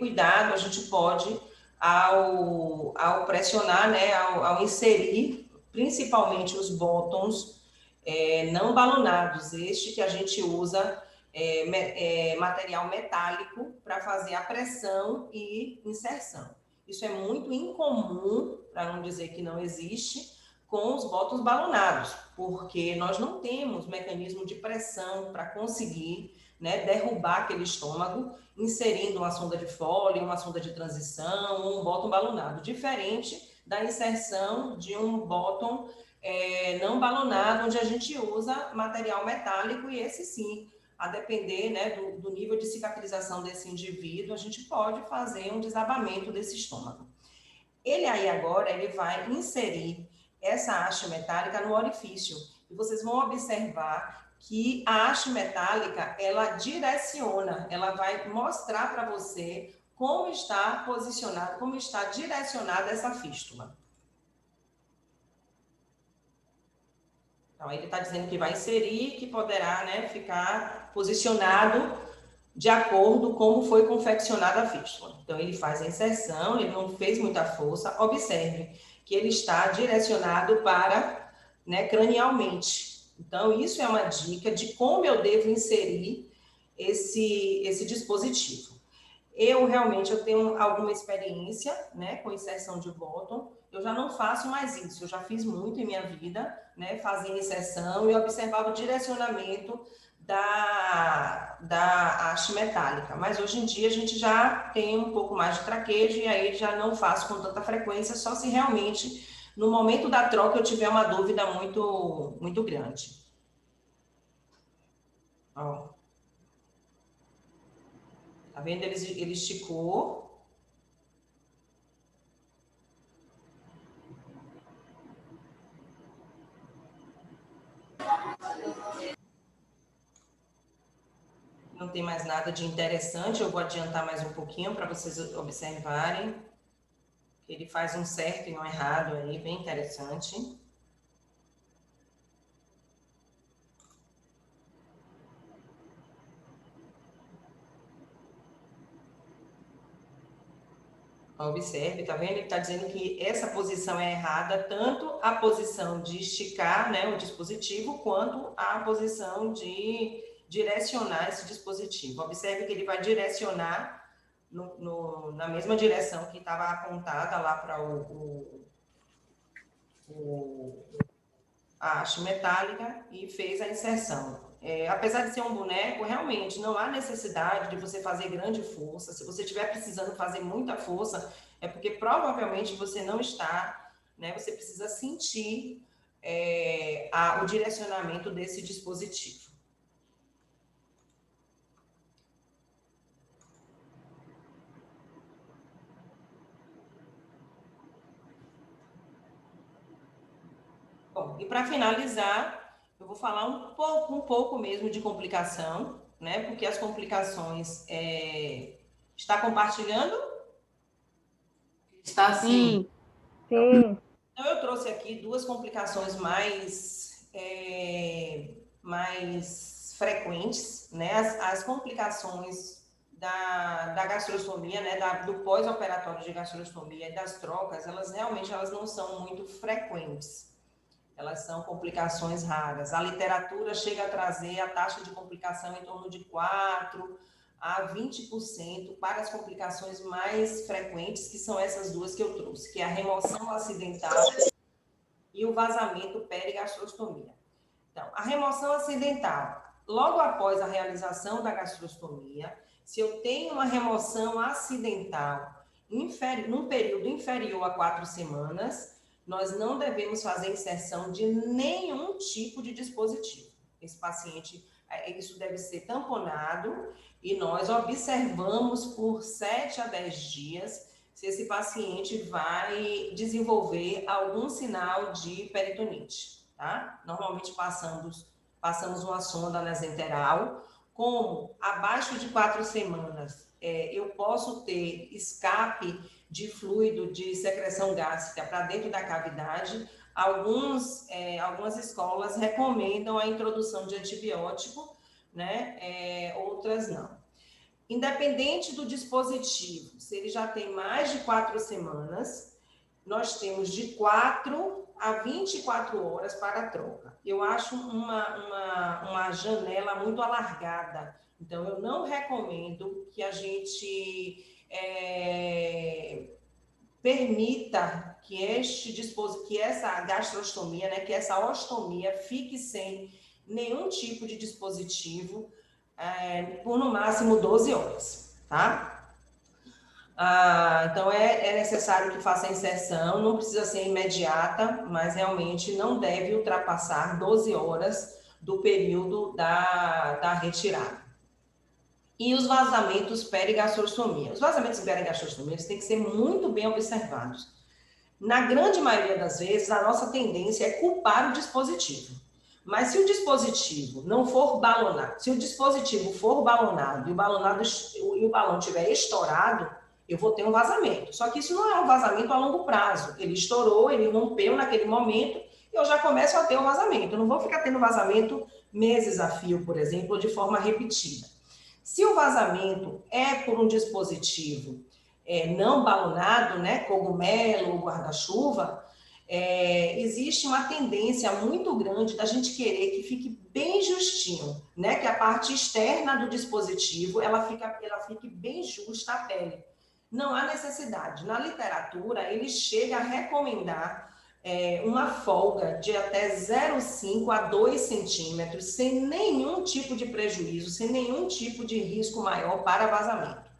cuidado, a gente pode, ao pressionar, né, ao inserir, principalmente os bottoms não balonados, este que a gente usa material metálico para fazer a pressão e inserção. Isso é muito incomum, para não dizer que não existe, com os bottoms balonados, porque nós não temos mecanismo de pressão para conseguir, né, derrubar aquele estômago, inserindo uma sonda de Foley, uma sonda de transição, ou um bottom balonado, diferente da inserção de um bottom não balonado, onde a gente usa material metálico, e esse sim, a depender, né, do nível de cicatrização desse indivíduo, a gente pode fazer um desabamento desse estômago. Ele aí agora, ele vai inserir essa haste metálica no orifício, e vocês vão observar que a haste metálica, ela direciona, ela vai mostrar para você como está posicionado, como está direcionada essa fístula. Então, ele está dizendo que vai inserir, que poderá, né, ficar posicionado de acordo com como foi confeccionada a fístula. Então, ele faz a inserção, ele não fez muita força. Observe que ele está direcionado para, né, cranialmente. Então, isso é uma dica de como eu devo inserir esse dispositivo. Eu tenho alguma experiência, né, com inserção de bottom. Eu já não faço mais isso, eu já fiz muito em minha vida, né, fazia inserção e observava o direcionamento da haste metálica. Mas hoje em dia a gente já tem um pouco mais de traquejo e aí já não faço com tanta frequência, só se realmente no momento da troca eu tiver uma dúvida muito, muito grande. Ó. Tá vendo? Ele esticou. Não tem mais nada de interessante, eu vou adiantar mais um pouquinho para vocês observarem. Ele faz um certo e um errado aí, bem interessante. Observe, tá vendo? Ele está dizendo que essa posição é errada, tanto a posição de esticar, né, o dispositivo, quanto a posição de direcionar esse dispositivo. Observe que ele vai direcionar na mesma direção que estava apontada lá para a haste metálica e fez a inserção. Apesar de ser um boneco, realmente não há necessidade de você fazer grande força. Se você estiver precisando fazer muita força, é porque provavelmente você não está, né? Você precisa sentir o direcionamento desse dispositivo. Bom, e para finalizar, eu vou falar um pouco mesmo de complicação, né? Porque as complicações... Está compartilhando? Está sim. Sim. Então, eu trouxe aqui duas complicações mais frequentes, né? As complicações da gastrostomia, né? Do pós-operatório de gastrostomia e das trocas, elas não são muito frequentes. Elas são complicações raras. A literatura chega a trazer a taxa de complicação em torno de 4 a 20% para as complicações mais frequentes, que são essas duas que eu trouxe, que é a remoção acidental e o vazamento perigastrostomia. Então, a remoção acidental, logo após a realização da gastrostomia, Se eu tenho uma remoção acidental num período inferior a 4 semanas, nós não devemos fazer inserção de nenhum tipo de dispositivo. Esse paciente, isso deve ser tamponado e nós observamos por 7 a 10 dias se esse paciente vai desenvolver algum sinal de peritonite, tá? Normalmente passamos uma sonda nasenteral. Como abaixo de 4 semanas eu posso ter escape de fluido de secreção gástrica para dentro da cavidade, algumas escolas recomendam a introdução de antibiótico, né? Outras não. Independente do dispositivo, se ele já tem mais de 4 semanas, nós temos de 4 a 24 horas para a troca. Eu acho uma janela muito alargada. Então, eu não recomendo que a gente permita que essa gastrostomia, né, que essa ostomia fique sem nenhum tipo de dispositivo por no máximo 12 horas, tá? Então, é necessário que faça a inserção, não precisa ser imediata, mas realmente não deve ultrapassar 12 horas do período da retirada. E os vazamentos perigastrostomia. Os vazamentos perigastrostomia têm que ser muito bem observados. Na grande maioria das vezes, a nossa tendência é culpar o dispositivo. Mas se o dispositivo não for balonado, se o dispositivo for balonado e o balão estiver estourado, eu vou ter um vazamento. Só que isso não é um vazamento a longo prazo. Ele estourou, ele rompeu naquele momento, eu já começo a ter um vazamento. Eu não vou ficar tendo vazamento meses a fio, por exemplo, ou de forma repetida. Se o vazamento é por um dispositivo não balonado, né, cogumelo ou guarda-chuva, existe uma tendência muito grande da gente querer que fique bem justinho, né, que a parte externa do dispositivo ela fique bem justa à pele. Não há necessidade. Na literatura, ele chega a recomendar uma folga de até 0,5 a 2 centímetros, sem nenhum tipo de prejuízo, sem nenhum tipo de risco maior para vazamento.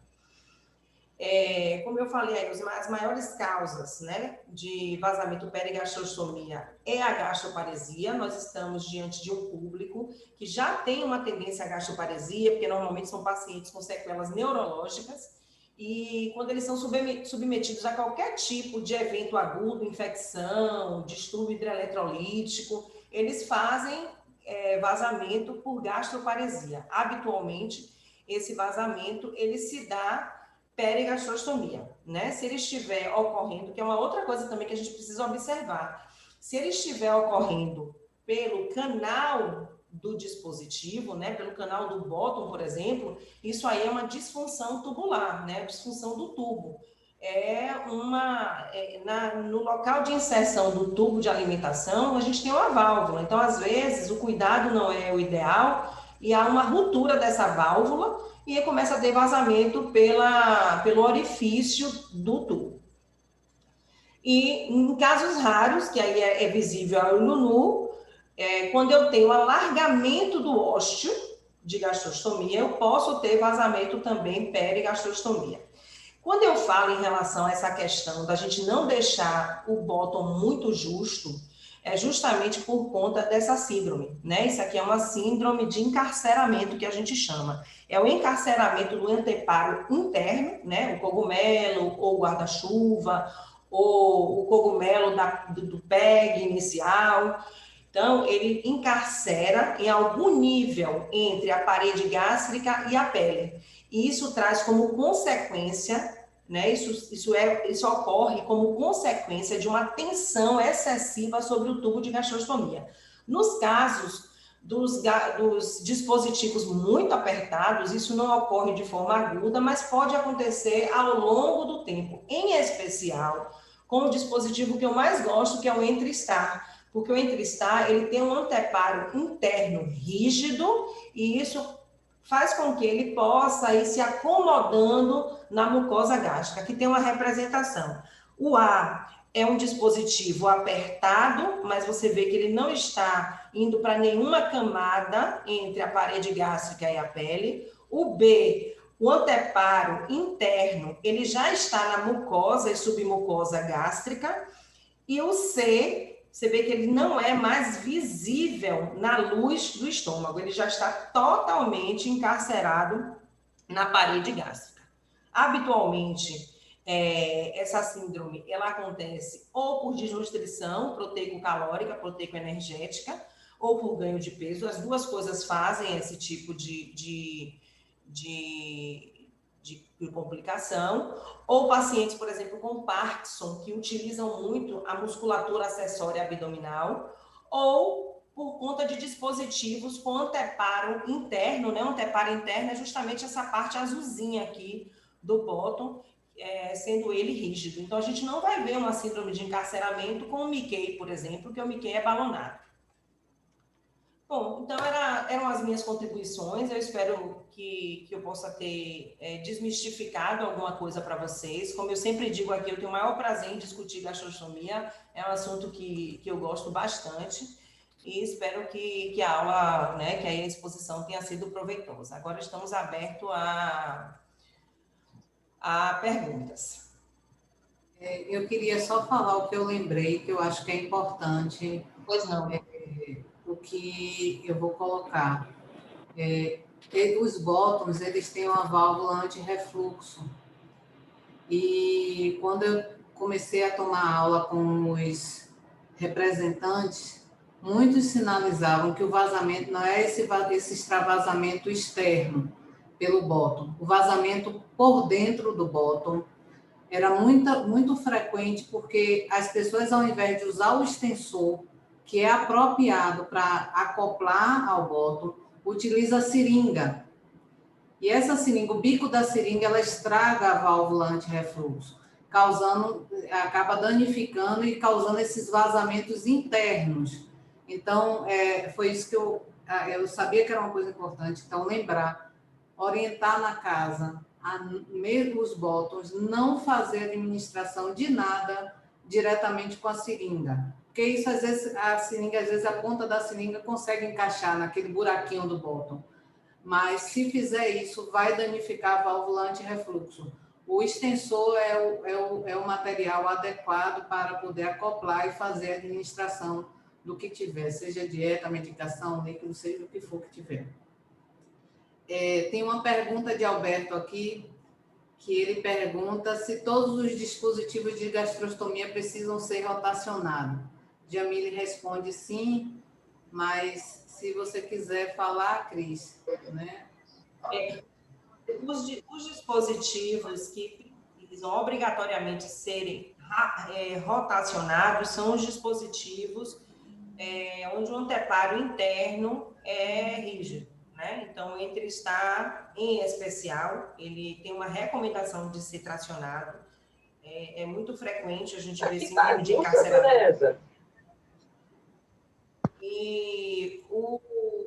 Como eu falei, as maiores causas, né, de vazamento perigastrostomia é a gastroparesia. Nós estamos diante de um público que já tem uma tendência à gastroparesia, porque normalmente são pacientes com sequelas neurológicas, e quando eles são submetidos a qualquer tipo de evento agudo, infecção, distúrbio hidroeletrolítico, eles fazem vazamento por gastroparesia. Habitualmente, esse vazamento ele se dá perigastrostomia, né? Se ele estiver ocorrendo, que é uma outra coisa também que a gente precisa observar, se ele estiver ocorrendo pelo canal do dispositivo, né, pelo canal do bottom, por exemplo, isso aí é uma disfunção tubular, né, disfunção do tubo. No local de inserção do tubo de alimentação, a gente tem uma válvula, então, às vezes, o cuidado não é o ideal e há uma ruptura dessa válvula e aí começa a ter vazamento pelo orifício do tubo. E em casos raros, que aí é visível ao olho nu, quando eu tenho alargamento do ósteo de gastrostomia, eu posso ter vazamento também perigastrostomia. Quando eu falo em relação a essa questão da gente não deixar o bottom muito justo, é justamente por conta dessa síndrome, né? Isso aqui é uma síndrome de encarceramento que a gente chama. É o encarceramento do anteparo interno, né? O cogumelo ou o guarda-chuva, ou o cogumelo do PEG inicial. Então, ele encarcera em algum nível entre a parede gástrica e a pele. E isso traz como consequência, né? Isso ocorre como consequência de uma tensão excessiva sobre o tubo de gastrostomia. Nos casos dos dispositivos muito apertados, isso não ocorre de forma aguda, mas pode acontecer ao longo do tempo, em especial com o dispositivo que eu mais gosto, que é o Entristar, porque o Entristar, ele tem um anteparo interno rígido e isso faz com que ele possa ir se acomodando na mucosa gástrica, que tem uma representação. O A é um dispositivo apertado, mas você vê que ele não está indo para nenhuma camada entre a parede gástrica e a pele. O B, O anteparo interno, ele já está na mucosa e submucosa gástrica, e o C, você vê que ele não é mais visível na luz do estômago, ele já está totalmente encarcerado na parede gástrica. Habitualmente, essa síndrome, ela acontece ou por desnutrição proteico-calórica, proteico-energética, ou por ganho de peso. As duas coisas fazem esse tipo de complicação, ou pacientes, por exemplo, com Parkinson, que utilizam muito a musculatura acessória abdominal, ou por conta de dispositivos com anteparo interno, né? O anteparo interno é justamente essa parte azulzinha aqui do bottom, sendo ele rígido. Então, a gente não vai ver uma síndrome de encarceramento com o Mickey, por exemplo, porque o Mickey é balonado. Bom, então eram as minhas contribuições. Eu espero que eu possa ter desmistificado alguma coisa para vocês. Como eu sempre digo aqui, eu tenho o maior prazer em discutir gastrostomia. É um assunto que eu gosto bastante e espero que a aula, né, que a exposição tenha sido proveitosa. Agora estamos abertos a perguntas. Eu queria só falar o que eu lembrei, que eu acho que é importante. Pois não. O que eu vou colocar. Os bótons, eles têm uma válvula anti-refluxo. E quando eu comecei a tomar aula com os representantes, muitos sinalizavam que o vazamento não é esse extravasamento externo pelo bóton. O vazamento por dentro do bóton era muito frequente, porque as pessoas, ao invés de usar o extensor, que é apropriado para acoplar ao bóton, utiliza a seringa. E essa seringa, o bico da seringa, ela estraga a válvula anti-refluxo, acaba danificando e causando esses vazamentos internos. Então, foi isso que eu sabia que era uma coisa importante. Então, lembrar, orientar na casa, mesmo os bótons, não fazer administração de nada diretamente com a seringa. Porque isso, às vezes, a ponta da seringa consegue encaixar naquele buraquinho do bóton. Mas, se fizer isso, vai danificar a válvula anti-refluxo. O extensor é o material adequado para poder acoplar e fazer a administração do que tiver, seja dieta, medicação, líquido, seja o que for que tiver. Tem uma pergunta de Alberto aqui, que ele pergunta se todos os dispositivos de gastrostomia precisam ser rotacionados. Jamile responde sim, mas se você quiser falar, Cris, né? Os dispositivos que precisam obrigatoriamente serem rotacionados são os dispositivos onde o anteparo interno é rígido, né? Então, entre estar em especial, ele tem uma recomendação de ser tracionado. É muito frequente a gente ver síndrome de encarceramento. E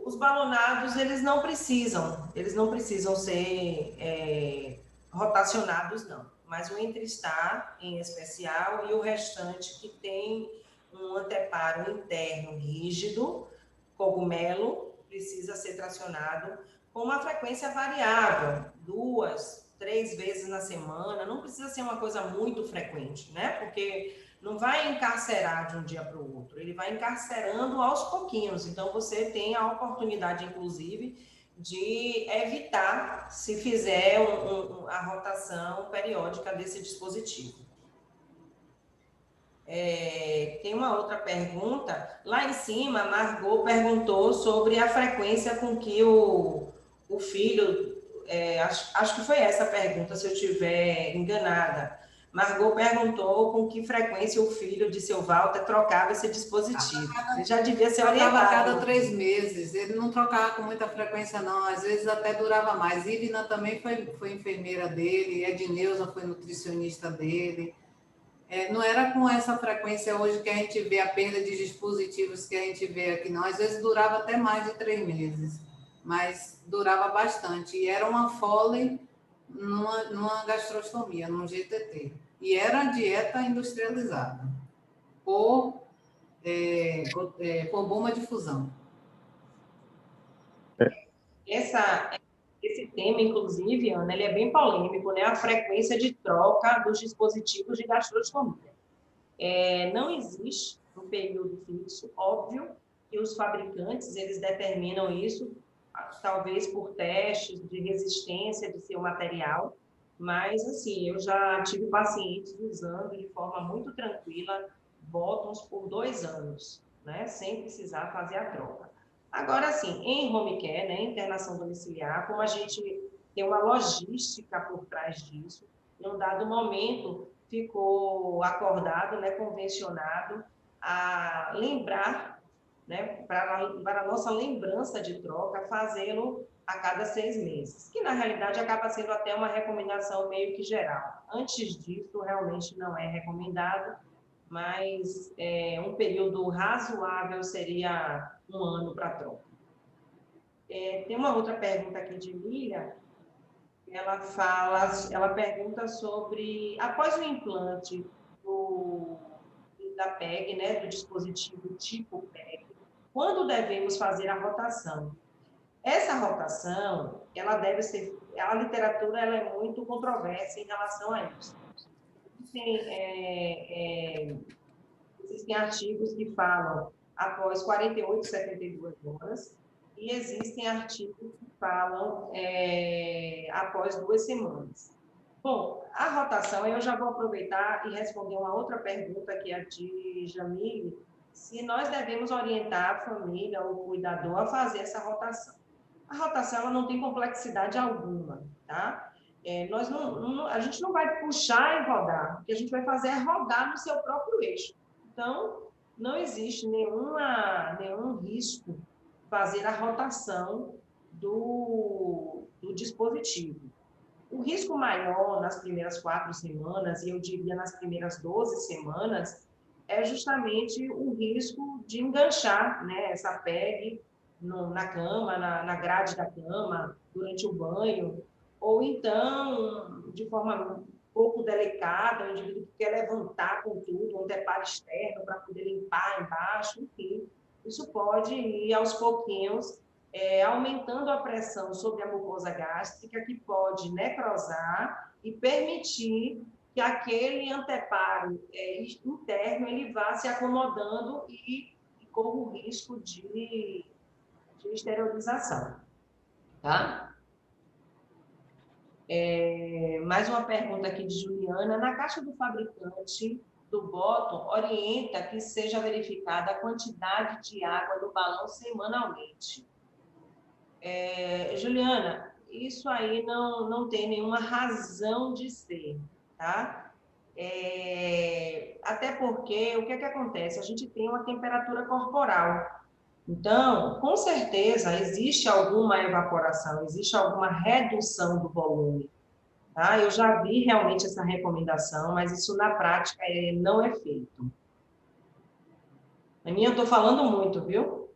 os balonados, eles não precisam ser rotacionados, não. Mas o entre-estar, em especial, e o restante que tem um anteparo interno rígido, cogumelo, precisa ser tracionado com uma frequência variável, 2, 3 vezes na semana. Não precisa ser uma coisa muito frequente, né? Porque não vai encarcerar de um dia para o outro, ele vai encarcerando aos pouquinhos. Então, você tem a oportunidade, inclusive, de evitar se fizer a rotação periódica desse dispositivo. Tem uma outra pergunta. Lá em cima, a Margot perguntou sobre a frequência com que o filho... acho que foi essa a pergunta, se eu estiver enganada. Margot perguntou com que frequência o filho de seu Walter trocava esse dispositivo. Ele já devia ser orientado. Trocava a cada 3 meses. Ele não trocava com muita frequência, não. Às vezes até durava mais. Ivna também foi enfermeira dele. Edneuza foi nutricionista dele. Não era com essa frequência hoje que a gente vê a perda de dispositivos que a gente vê aqui, não. Às vezes durava até mais de 3 meses. Mas durava bastante. E era uma Foley numa gastrostomia, num GTT. E era dieta industrializada, por bomba de fusão. Essa esse tema, inclusive, Ana, ele é bem polêmico, né? A frequência de troca dos dispositivos de gastrostomia. Não existe um período fixo, óbvio que os fabricantes, eles determinam isso, talvez por testes de resistência de seu material, mas, assim, eu já tive pacientes usando de forma muito tranquila bottoms por 2 anos, né? Sem precisar fazer a troca. Agora, assim, em home care, né, internação domiciliar, como a gente tem uma logística por trás disso, em um dado momento ficou acordado, né, convencionado, a lembrar, né, para a nossa lembrança de troca, fazê-lo a cada 6 meses, que na realidade acaba sendo até uma recomendação meio que geral. Antes disso, realmente não é recomendado, mas um período razoável seria 1 ano para troca. Tem uma outra pergunta aqui de Lília, ela pergunta sobre, após o implante da PEG, né, do dispositivo tipo PEG, quando devemos fazer a rotação? Essa rotação, ela deve ser, a literatura ela é muito controversa em relação a isso. Existem artigos que falam após 48, 72 horas, e existem artigos que falam após 2 semanas. Bom, a rotação, eu já vou aproveitar e responder uma outra pergunta que é a de Jamile, se nós devemos orientar a família ou o cuidador a fazer essa rotação. A rotação ela não tem complexidade alguma, tá? A gente não vai puxar e rodar, o que a gente vai fazer é rodar no seu próprio eixo. Então, não existe nenhum risco fazer a rotação do dispositivo. O risco maior nas primeiras 4 semanas, e eu diria nas primeiras 12 semanas, é justamente o risco de enganchar, né, essa PEG na cama, na grade da cama, durante o banho, ou então, de forma um pouco delicada, o indivíduo que quer levantar com tudo, um anteparo externo para poder limpar embaixo, enfim, isso pode ir aos pouquinhos, aumentando a pressão sobre a mucosa gástrica, que pode necrosar e permitir que aquele anteparo interno ele vá se acomodando e corra o risco de esterilização. Tá? Mais uma pergunta aqui de Juliana. Na caixa do fabricante do bottom, orienta que seja verificada a quantidade de água no balão semanalmente. Juliana, isso aí não tem nenhuma razão de ser, tá? Até porque, o que acontece? A gente tem uma temperatura corporal. Então, com certeza, existe alguma evaporação, existe alguma redução do volume. Tá? Eu já vi realmente essa recomendação, mas isso na prática não é feito. A minha eu estou falando muito, viu?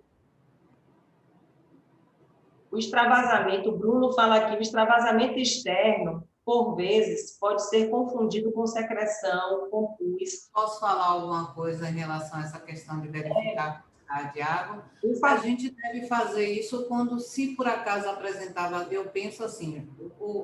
O extravasamento, o Bruno fala aqui, o extravasamento externo, por vezes, pode ser confundido com secreção, com pus. Posso falar alguma coisa em relação a essa questão de verificar a quantidade de água? A gente deve fazer isso quando, se por acaso apresentava, eu penso assim,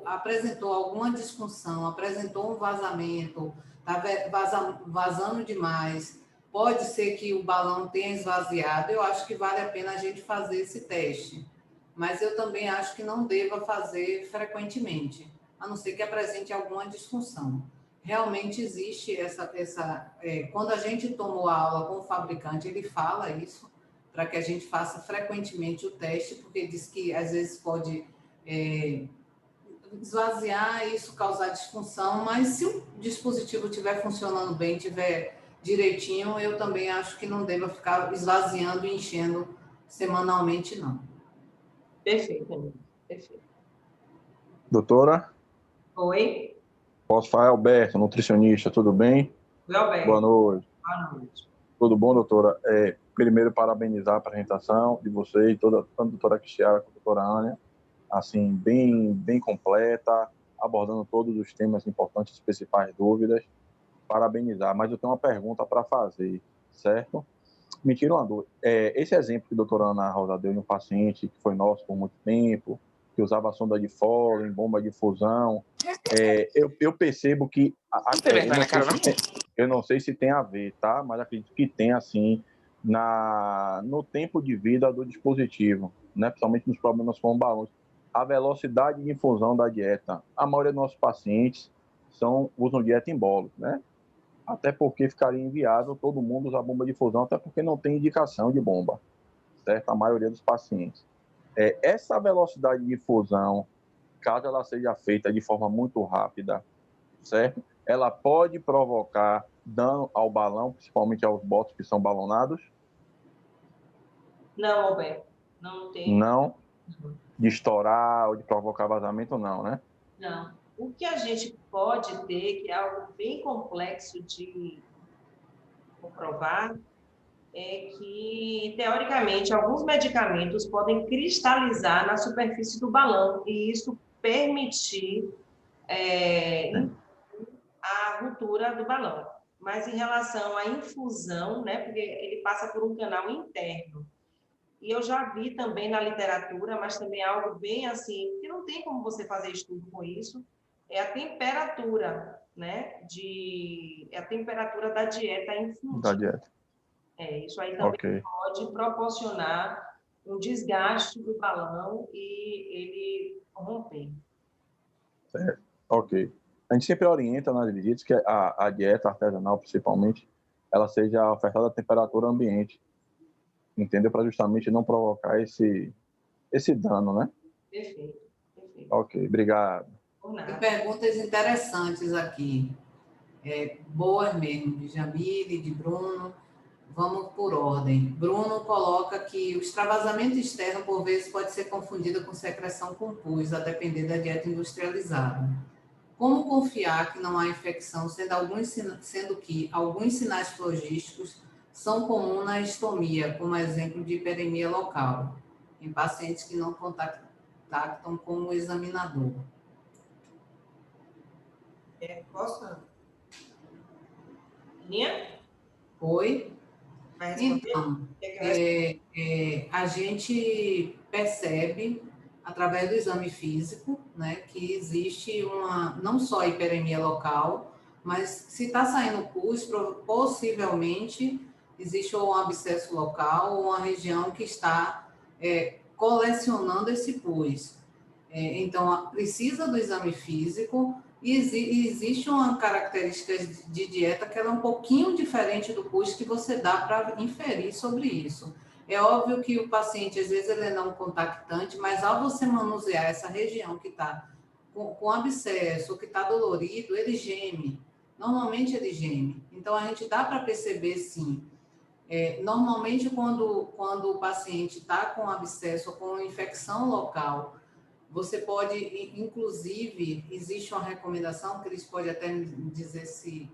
apresentou alguma disfunção, apresentou um vazamento, está vazando demais, pode ser que o balão tenha esvaziado, eu acho que vale a pena a gente fazer esse teste. Mas eu também acho que não deva fazer frequentemente, a não ser que apresente alguma disfunção. Realmente existe quando a gente tomou a aula com o fabricante, ele fala isso, para que a gente faça frequentemente o teste, porque diz que às vezes pode esvaziar e isso causar disfunção, mas se o dispositivo estiver funcionando bem, estiver direitinho, eu também acho que não deva ficar esvaziando e enchendo semanalmente, não. Perfeito, amigo. Perfeito. Doutora? Oi? Posso falar, Alberto, nutricionista, tudo bem? Oi, Alberto. Boa noite. Boa noite. Tudo bom, doutora? Primeiro, parabenizar a apresentação de você e tanto a doutora Cristiana quanto a doutora Ania, assim, bem completa, abordando todos os temas importantes, as principais dúvidas. Parabenizar, mas eu tenho uma pergunta para fazer, certo? Me tira uma dúvida. Esse exemplo que a doutora Ana Rosa deu de um paciente que foi nosso por muito tempo, que usava sonda de Foley, bomba de fusão. Eu percebo que... eu não sei se tem a ver, tá? Mas acredito que tem, assim, no tempo de vida do dispositivo, né? Principalmente nos problemas com balões. A velocidade de infusão da dieta. A maioria dos nossos pacientes usam dieta embólica, né? Até porque ficaria inviável todo mundo usar bomba de infusão, até porque não tem indicação de bomba, certo? A maioria dos pacientes. Essa velocidade de infusão, caso ela seja feita de forma muito rápida, certo? Ela pode provocar dano ao balão, principalmente aos botos que são balonados? Não, Roberto, não tem. Não? De estourar ou de provocar vazamento, não, né? Não. O que a gente pode ter, que é algo bem complexo de comprovar, é que, teoricamente, alguns medicamentos podem cristalizar na superfície do balão e isso permitir a ruptura do balão. Mas em relação à infusão, né, porque ele passa por um canal interno. E eu já vi também na literatura, mas também é algo bem assim, que não tem como você fazer estudo com isso, é a temperatura, né, a temperatura da dieta infundida. Da dieta. Isso aí também pode proporcionar um desgaste do balão e ele romper. Certo. Ok. A gente sempre orienta nas visitas que a dieta artesanal, principalmente, ela seja ofertada a temperatura ambiente, entendeu? Para justamente não provocar esse dano, né? Perfeito, perfeito. Ok, obrigado. Tem perguntas interessantes aqui. Boas mesmo, de Jamile, de Bruno. Vamos por ordem. Bruno coloca que o extravasamento externo, por vezes, pode ser confundido com secreção com pus, a depender da dieta industrializada. Como confiar que não há infecção, sendo que alguns sinais flogísticos são comuns na estomia, como exemplo de hiperemia local, em pacientes que não contactam com o examinador? Posso? Linha? Oi? Então, a gente percebe, através do exame físico, né, que existe não só hiperemia local, mas se está saindo pus, possivelmente existe ou um abscesso local ou uma região que está colecionando esse pus. Então, precisa do exame físico. E existe uma característica de dieta que ela é um pouquinho diferente do pus que você dá para inferir sobre isso. É óbvio que o paciente, às vezes, ele é não contactante, mas ao você manusear essa região que está com abscesso, que está dolorido, ele geme. Normalmente ele geme. Então, a gente dá para perceber, sim. Normalmente, quando o paciente está com abscesso ou com infecção local, você pode, inclusive, existe uma recomendação, que eles podem até dizer se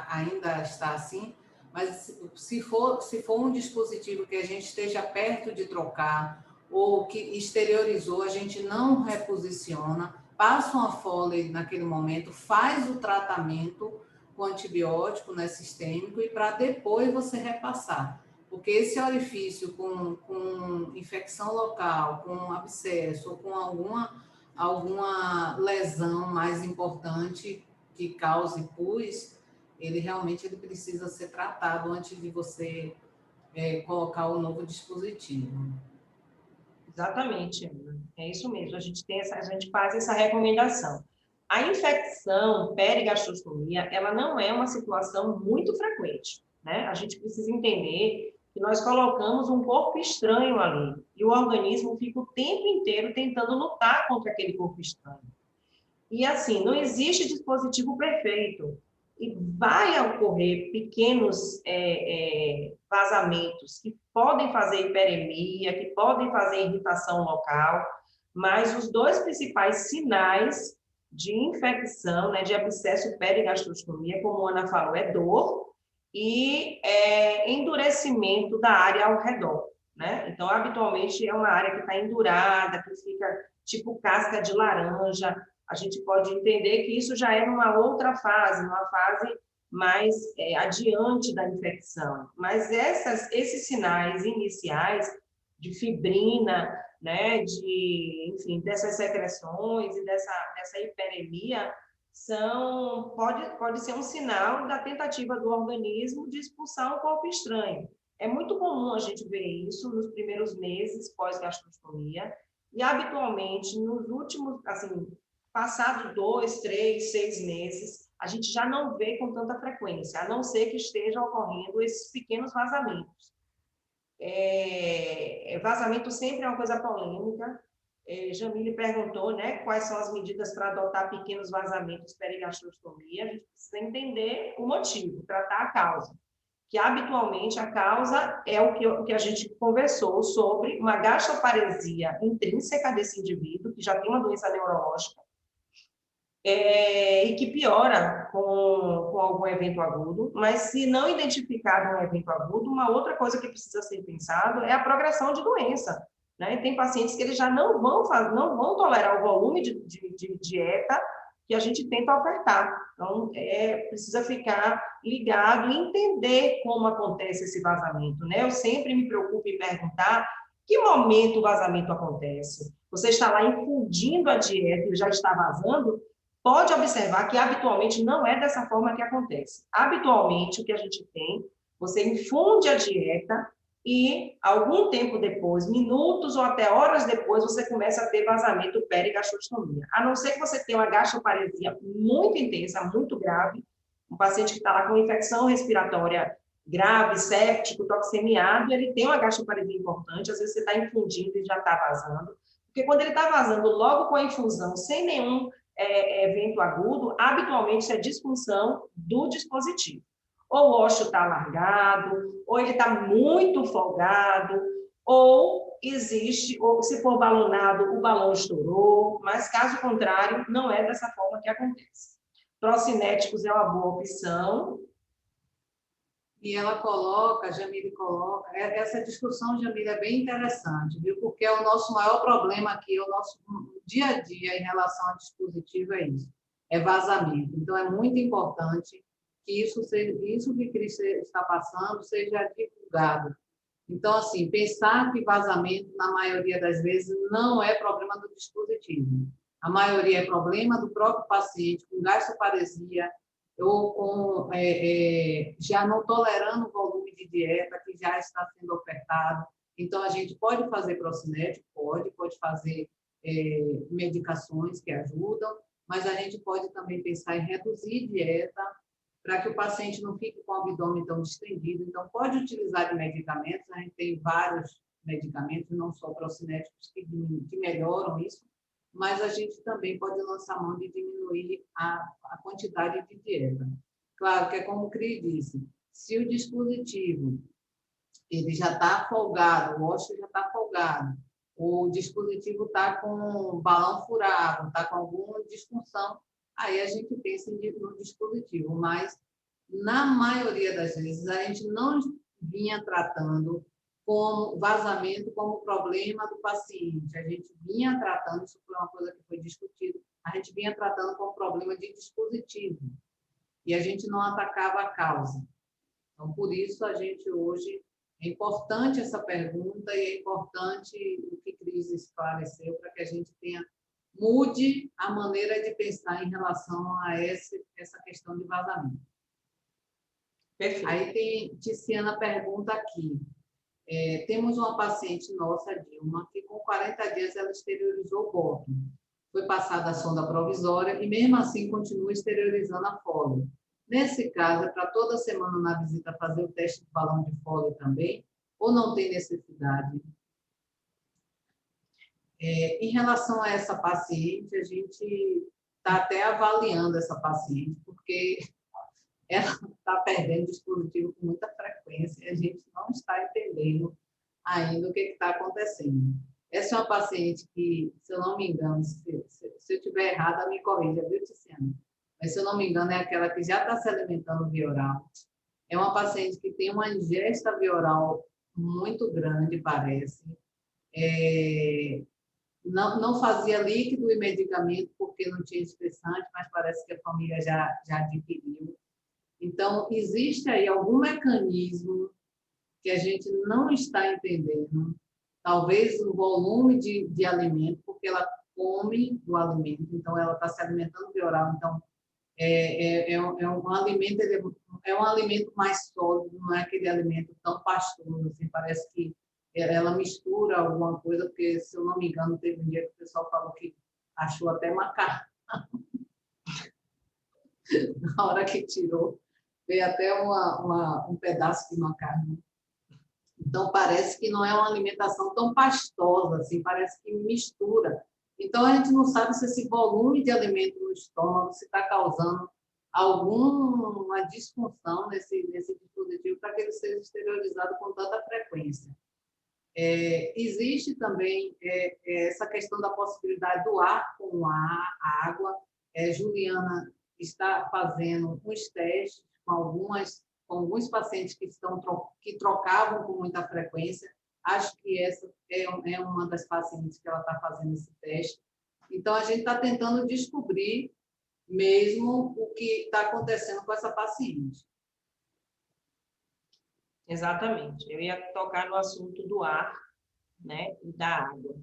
ainda está assim, mas se for um dispositivo que a gente esteja perto de trocar ou que exteriorizou, a gente não reposiciona, passa uma Foley naquele momento, faz o tratamento com antibiótico, né, sistêmico, e para depois você repassar. Porque esse orifício com infecção local, com abscesso, ou com alguma lesão mais importante que cause pus, ele realmente precisa ser tratado antes de você colocar o novo dispositivo. Exatamente, é isso mesmo. A gente faz essa recomendação. A infecção perigastrostomia, ela não é uma situação muito frequente, né? A gente precisa entender que nós colocamos um corpo estranho ali e o organismo fica o tempo inteiro tentando lutar contra aquele corpo estranho. E assim, não existe dispositivo perfeito e vai ocorrer pequenos vazamentos que podem fazer hiperemia, que podem fazer irritação local, mas os dois principais sinais de infecção, né, de abscesso perigastrostomia, como a Ana falou, é dor e endurecimento da área ao redor, né? Então, habitualmente, é uma área que está endurada, que fica tipo casca de laranja. A gente pode entender que isso já é numa outra fase, numa fase mais adiante da infecção. Mas esses sinais iniciais, de fibrina, né, enfim, dessas secreções e dessa hiperemia, pode ser um sinal da tentativa do organismo de expulsar um corpo estranho. É muito comum a gente ver isso nos primeiros meses pós-gastrostomia e, habitualmente, nos últimos, assim, passados 2, 3, 6 meses, a gente já não vê com tanta frequência, a não ser que estejam ocorrendo esses pequenos vazamentos. Vazamento sempre é uma coisa polêmica. Jamile perguntou, né, quais são as medidas para adotar pequenos vazamentos perigastrostomia. A gente precisa entender o motivo, tratar a causa. Que habitualmente a causa é o que a gente conversou sobre uma gastroparesia intrínseca desse indivíduo, que já tem uma doença neurológica, e que piora com algum evento agudo, mas se não identificado um evento agudo, uma outra coisa que precisa ser pensado é a progressão de doença, né? Tem pacientes que eles já não vão tolerar o volume de dieta que a gente tenta ofertar. Então, precisa ficar ligado e entender como acontece esse vazamento, né? Eu sempre me preocupo em perguntar que momento o vazamento acontece. Você está lá infundindo a dieta e já está vazando? Pode observar que habitualmente não é dessa forma que acontece. Habitualmente, o que a gente tem, você infunde a dieta e, algum tempo depois, minutos ou até horas depois, você começa a ter vazamento perigastrostomia. A não ser que você tenha uma gastroparesia muito intensa, muito grave, um paciente que está lá com infecção respiratória grave, séptico, toxemiado, ele tem uma gastroparesia importante, às vezes você está infundindo e já está vazando. Porque quando ele está vazando logo com a infusão, sem nenhum evento agudo, habitualmente é disfunção do dispositivo. Ou o ósseo está alargado, ou ele está muito folgado, ou existe, ou se for balonado, o balão estourou, mas caso contrário, não é dessa forma que acontece. Procinéticos é uma boa opção. E ela coloca, a Jamile coloca, essa discussão, Jamile, é bem interessante, viu? Porque é o nosso maior problema aqui, o nosso dia a dia em relação ao dispositivo é isso, é vazamento. Então, é muito importante que isso que Cris está passando seja divulgado. Então, assim, pensar que vazamento, na maioria das vezes, não é problema do dispositivo. A maioria é problema do próprio paciente, com gastroparesia, ou com, já não tolerando o volume de dieta que já está sendo ofertado. Então, a gente pode fazer procinético, pode fazer medicações que ajudam, mas a gente pode também pensar em reduzir dieta para que o paciente não fique com o abdômen tão distendido. Então, pode utilizar de medicamentos, a gente tem vários medicamentos, não só procinéticos, que melhoram isso, mas a gente também pode lançar mão de diminuir a quantidade de dieta. Claro que é como o Cris disse, se o dispositivo ele já está folgado, o ósseo já está folgado, o dispositivo está com balão furado, está com alguma disfunção, aí a gente pensa no dispositivo, mas na maioria das vezes a gente não vinha tratando como vazamento como problema do paciente. A gente vinha tratando, isso foi uma coisa que foi discutida, a gente vinha tratando como problema de dispositivo. E a gente não atacava a causa. Então, por isso, a gente hoje, é importante essa pergunta e é importante o que Cris esclareceu para que a gente mude a maneira de pensar em relação a essa questão de vazamento. Perfeito. Aí Tiziana pergunta aqui, temos uma paciente nossa, Dilma, que com 40 dias ela exteriorizou o córneo. Foi passada a sonda provisória e mesmo assim continua exteriorizando a fólio. Nesse caso, é para toda semana na visita fazer o teste de balão de fólio também, ou não tem necessidade? Em relação a essa paciente, a gente está até avaliando essa paciente, porque ela está perdendo dispositivo com muita frequência e a gente não está entendendo ainda o que está acontecendo. Essa é uma paciente que, se eu não me engano, se eu estiver errada, me corrija, viu, Tiziana? Mas, se eu não me engano, é aquela que já está se alimentando via oral. É uma paciente que tem uma ingesta via oral muito grande, parece. Não fazia líquido e medicamento porque não tinha espessante, mas parece que a família já adquiriu. Então, existe aí algum mecanismo que a gente não está entendendo. talvez o volume de alimento, porque ela come o alimento, então ela está se alimentando via oral, então um alimento, é um alimento mais sólido, não é aquele alimento tão pastoso, assim, parece que ela mistura alguma coisa, porque, se eu não me engano, teve um dia que o pessoal falou que achou até macarrão. Na hora que tirou, veio até um pedaço de macarrão. Então, parece que não é uma alimentação tão pastosa, assim, parece que mistura. Então, a gente não sabe se esse volume de alimento no estômago se está causando alguma disfunção nesse dispositivo para que ele seja exteriorizado com tanta frequência. Existe também essa questão da possibilidade do ar com a água. Juliana está fazendo uns testes com alguns pacientes que trocavam com muita frequência. Acho que essa é uma das pacientes que ela está fazendo esse teste. Então, a gente está tentando descobrir mesmo o que está acontecendo com essa paciente. Exatamente. Eu ia tocar no assunto do ar, né, e da água.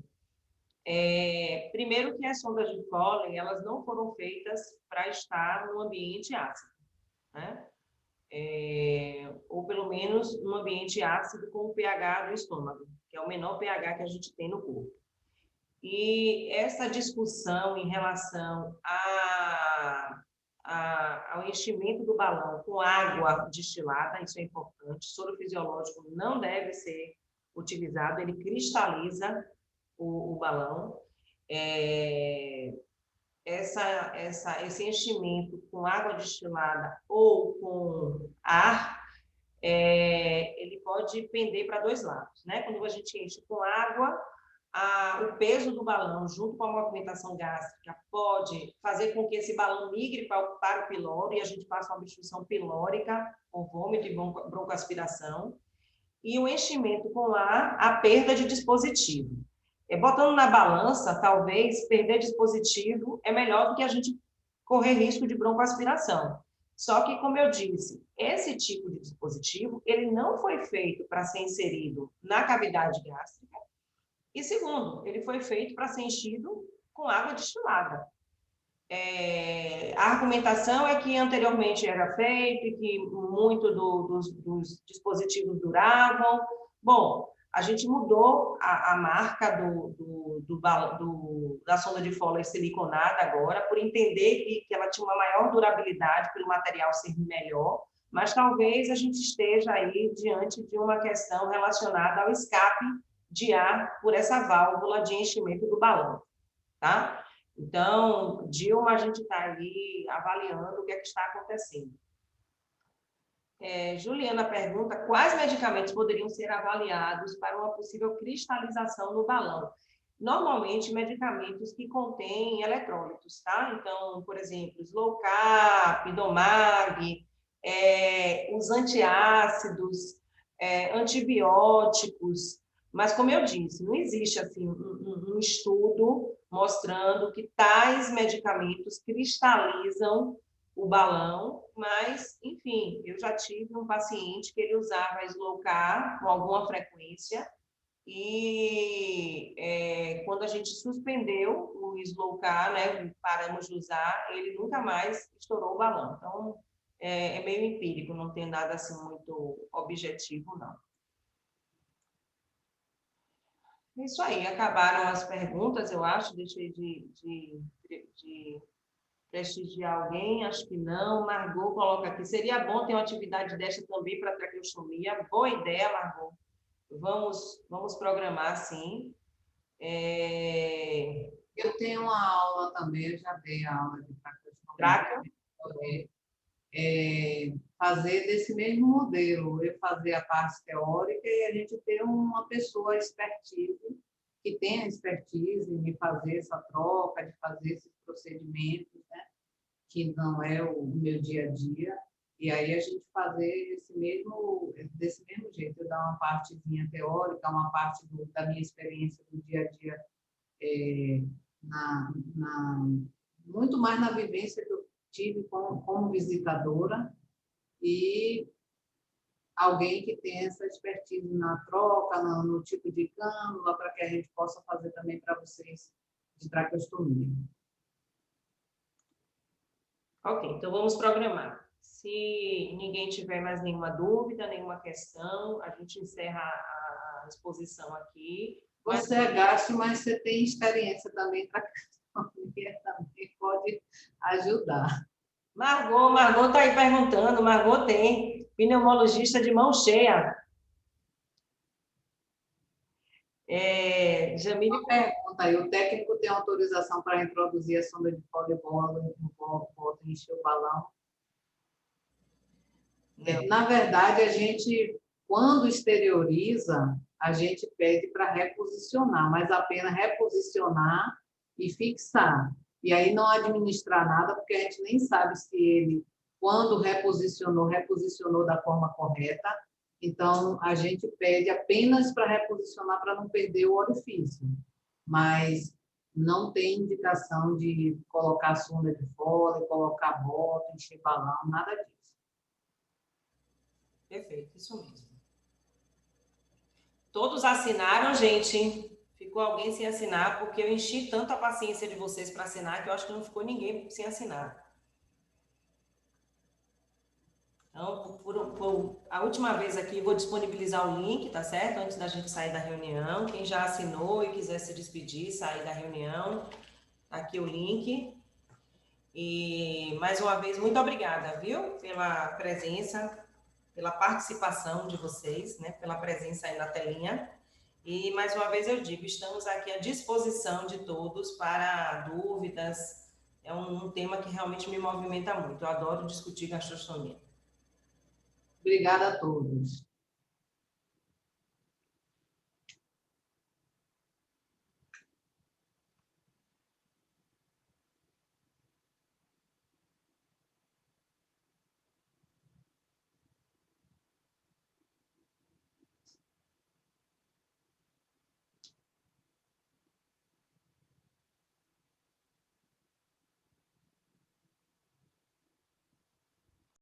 Primeiro que as sondas de pólen, elas não foram feitas para estar no ambiente ácido, né? Ou pelo menos no ambiente ácido com o pH do estômago, que é o menor pH que a gente tem no corpo. E essa discussão em relação ao enchimento do balão com água destilada, isso é importante. Soro fisiológico não deve ser utilizado, ele cristaliza o balão. Esse enchimento com água destilada ou com ar, ele pode pender para dois lados, né? Quando a gente enche com água, o peso do balão, junto com a movimentação gástrica, pode fazer com que esse balão migre para o piloro e a gente faça uma obstrução pilórica, com vômito e broncoaspiração. E o enchimento com ar, a perda de dispositivo. Botando na balança, talvez perder dispositivo é melhor do que a gente correr risco de broncoaspiração. Só que, como eu disse, esse tipo de dispositivo, ele não foi feito para ser inserido na cavidade gástrica. E segundo, ele foi feito para ser enchido com água destilada. A argumentação é que anteriormente era feito e que muito dos dispositivos duravam. Bom, a gente mudou a marca da sonda de Foley siliconada agora, por entender que ela tinha uma maior durabilidade, pelo material ser melhor, mas talvez a gente esteja aí diante de uma questão relacionada ao escape de ar por essa válvula de enchimento do balão, tá? Então, Dilma, a gente está aí avaliando o que é que está acontecendo. Juliana pergunta, quais medicamentos poderiam ser avaliados para uma possível cristalização no balão? Normalmente, medicamentos que contêm eletrólitos, tá? Então, por exemplo, Slowcap, Domag, os antiácidos, antibióticos. Mas, como eu disse, não existe assim, um estudo mostrando que tais medicamentos cristalizam o balão, mas, enfim, eu já tive um paciente que ele usava Slowcap com alguma frequência e quando a gente suspendeu o Slowcap, né, paramos de usar, ele nunca mais estourou o balão. Então, é meio empírico, não tem nada assim muito objetivo, não. É isso aí, acabaram as perguntas, eu acho. Deixei de prestigiar alguém, acho que não. Margot coloca aqui, seria bom ter uma atividade desta também para traqueostomia. Boa ideia, Margot. Vamos programar, sim. Eu tenho uma aula também, eu já dei a aula de Traqueostomia. Fazer desse mesmo modelo, eu fazer a parte teórica e a gente ter uma pessoa expertise, que tenha expertise em fazer essa troca, de fazer esses procedimentos, né? Que não é o meu dia a dia, e aí a gente fazer desse mesmo jeito, eu dar uma partezinha teórica, uma parte da minha experiência do dia a dia, muito mais na vivência que eu tive como visitadora, e alguém que tenha essa expertise na troca, no tipo de cânula, para que a gente possa fazer também para vocês de traqueostomia. Ok, então vamos programar. Se ninguém tiver mais nenhuma dúvida, nenhuma questão, a gente encerra a exposição aqui. Você é gastro, mas você tem experiência também para traqueostomia, também pode ajudar. Margot está aí perguntando, Margot tem pneumologista de mão cheia. Jamile Uma pergunta aí, o técnico tem autorização para introduzir a sonda de polibola no volta e encher o balão? Na verdade, a gente, quando exterioriza, a gente pede para reposicionar, mas apenas reposicionar e fixar. E aí não administrar nada, porque a gente nem sabe se ele, quando reposicionou da forma correta. Então, a gente pede apenas para reposicionar, para não perder o orifício. Mas não tem indicação de colocar sonda de fora, colocar bota, encher balão, nada disso. Perfeito, isso mesmo. Todos assinaram, gente? Ficou alguém sem assinar, porque eu enchi tanto a paciência de vocês para assinar que eu acho que não ficou ninguém sem assinar. Então, por a última vez aqui, vou disponibilizar o link, tá certo? Antes da gente sair da reunião. Quem já assinou e quiser se despedir, sair da reunião, tá aqui o link. E, mais uma vez, muito obrigada, viu? Pela presença, pela participação de vocês, né? Pela presença aí na telinha. E, mais uma vez, eu digo, estamos aqui à disposição de todos para dúvidas. É um tema que realmente me movimenta muito. Eu adoro discutir gastrostomia. Obrigada a todos.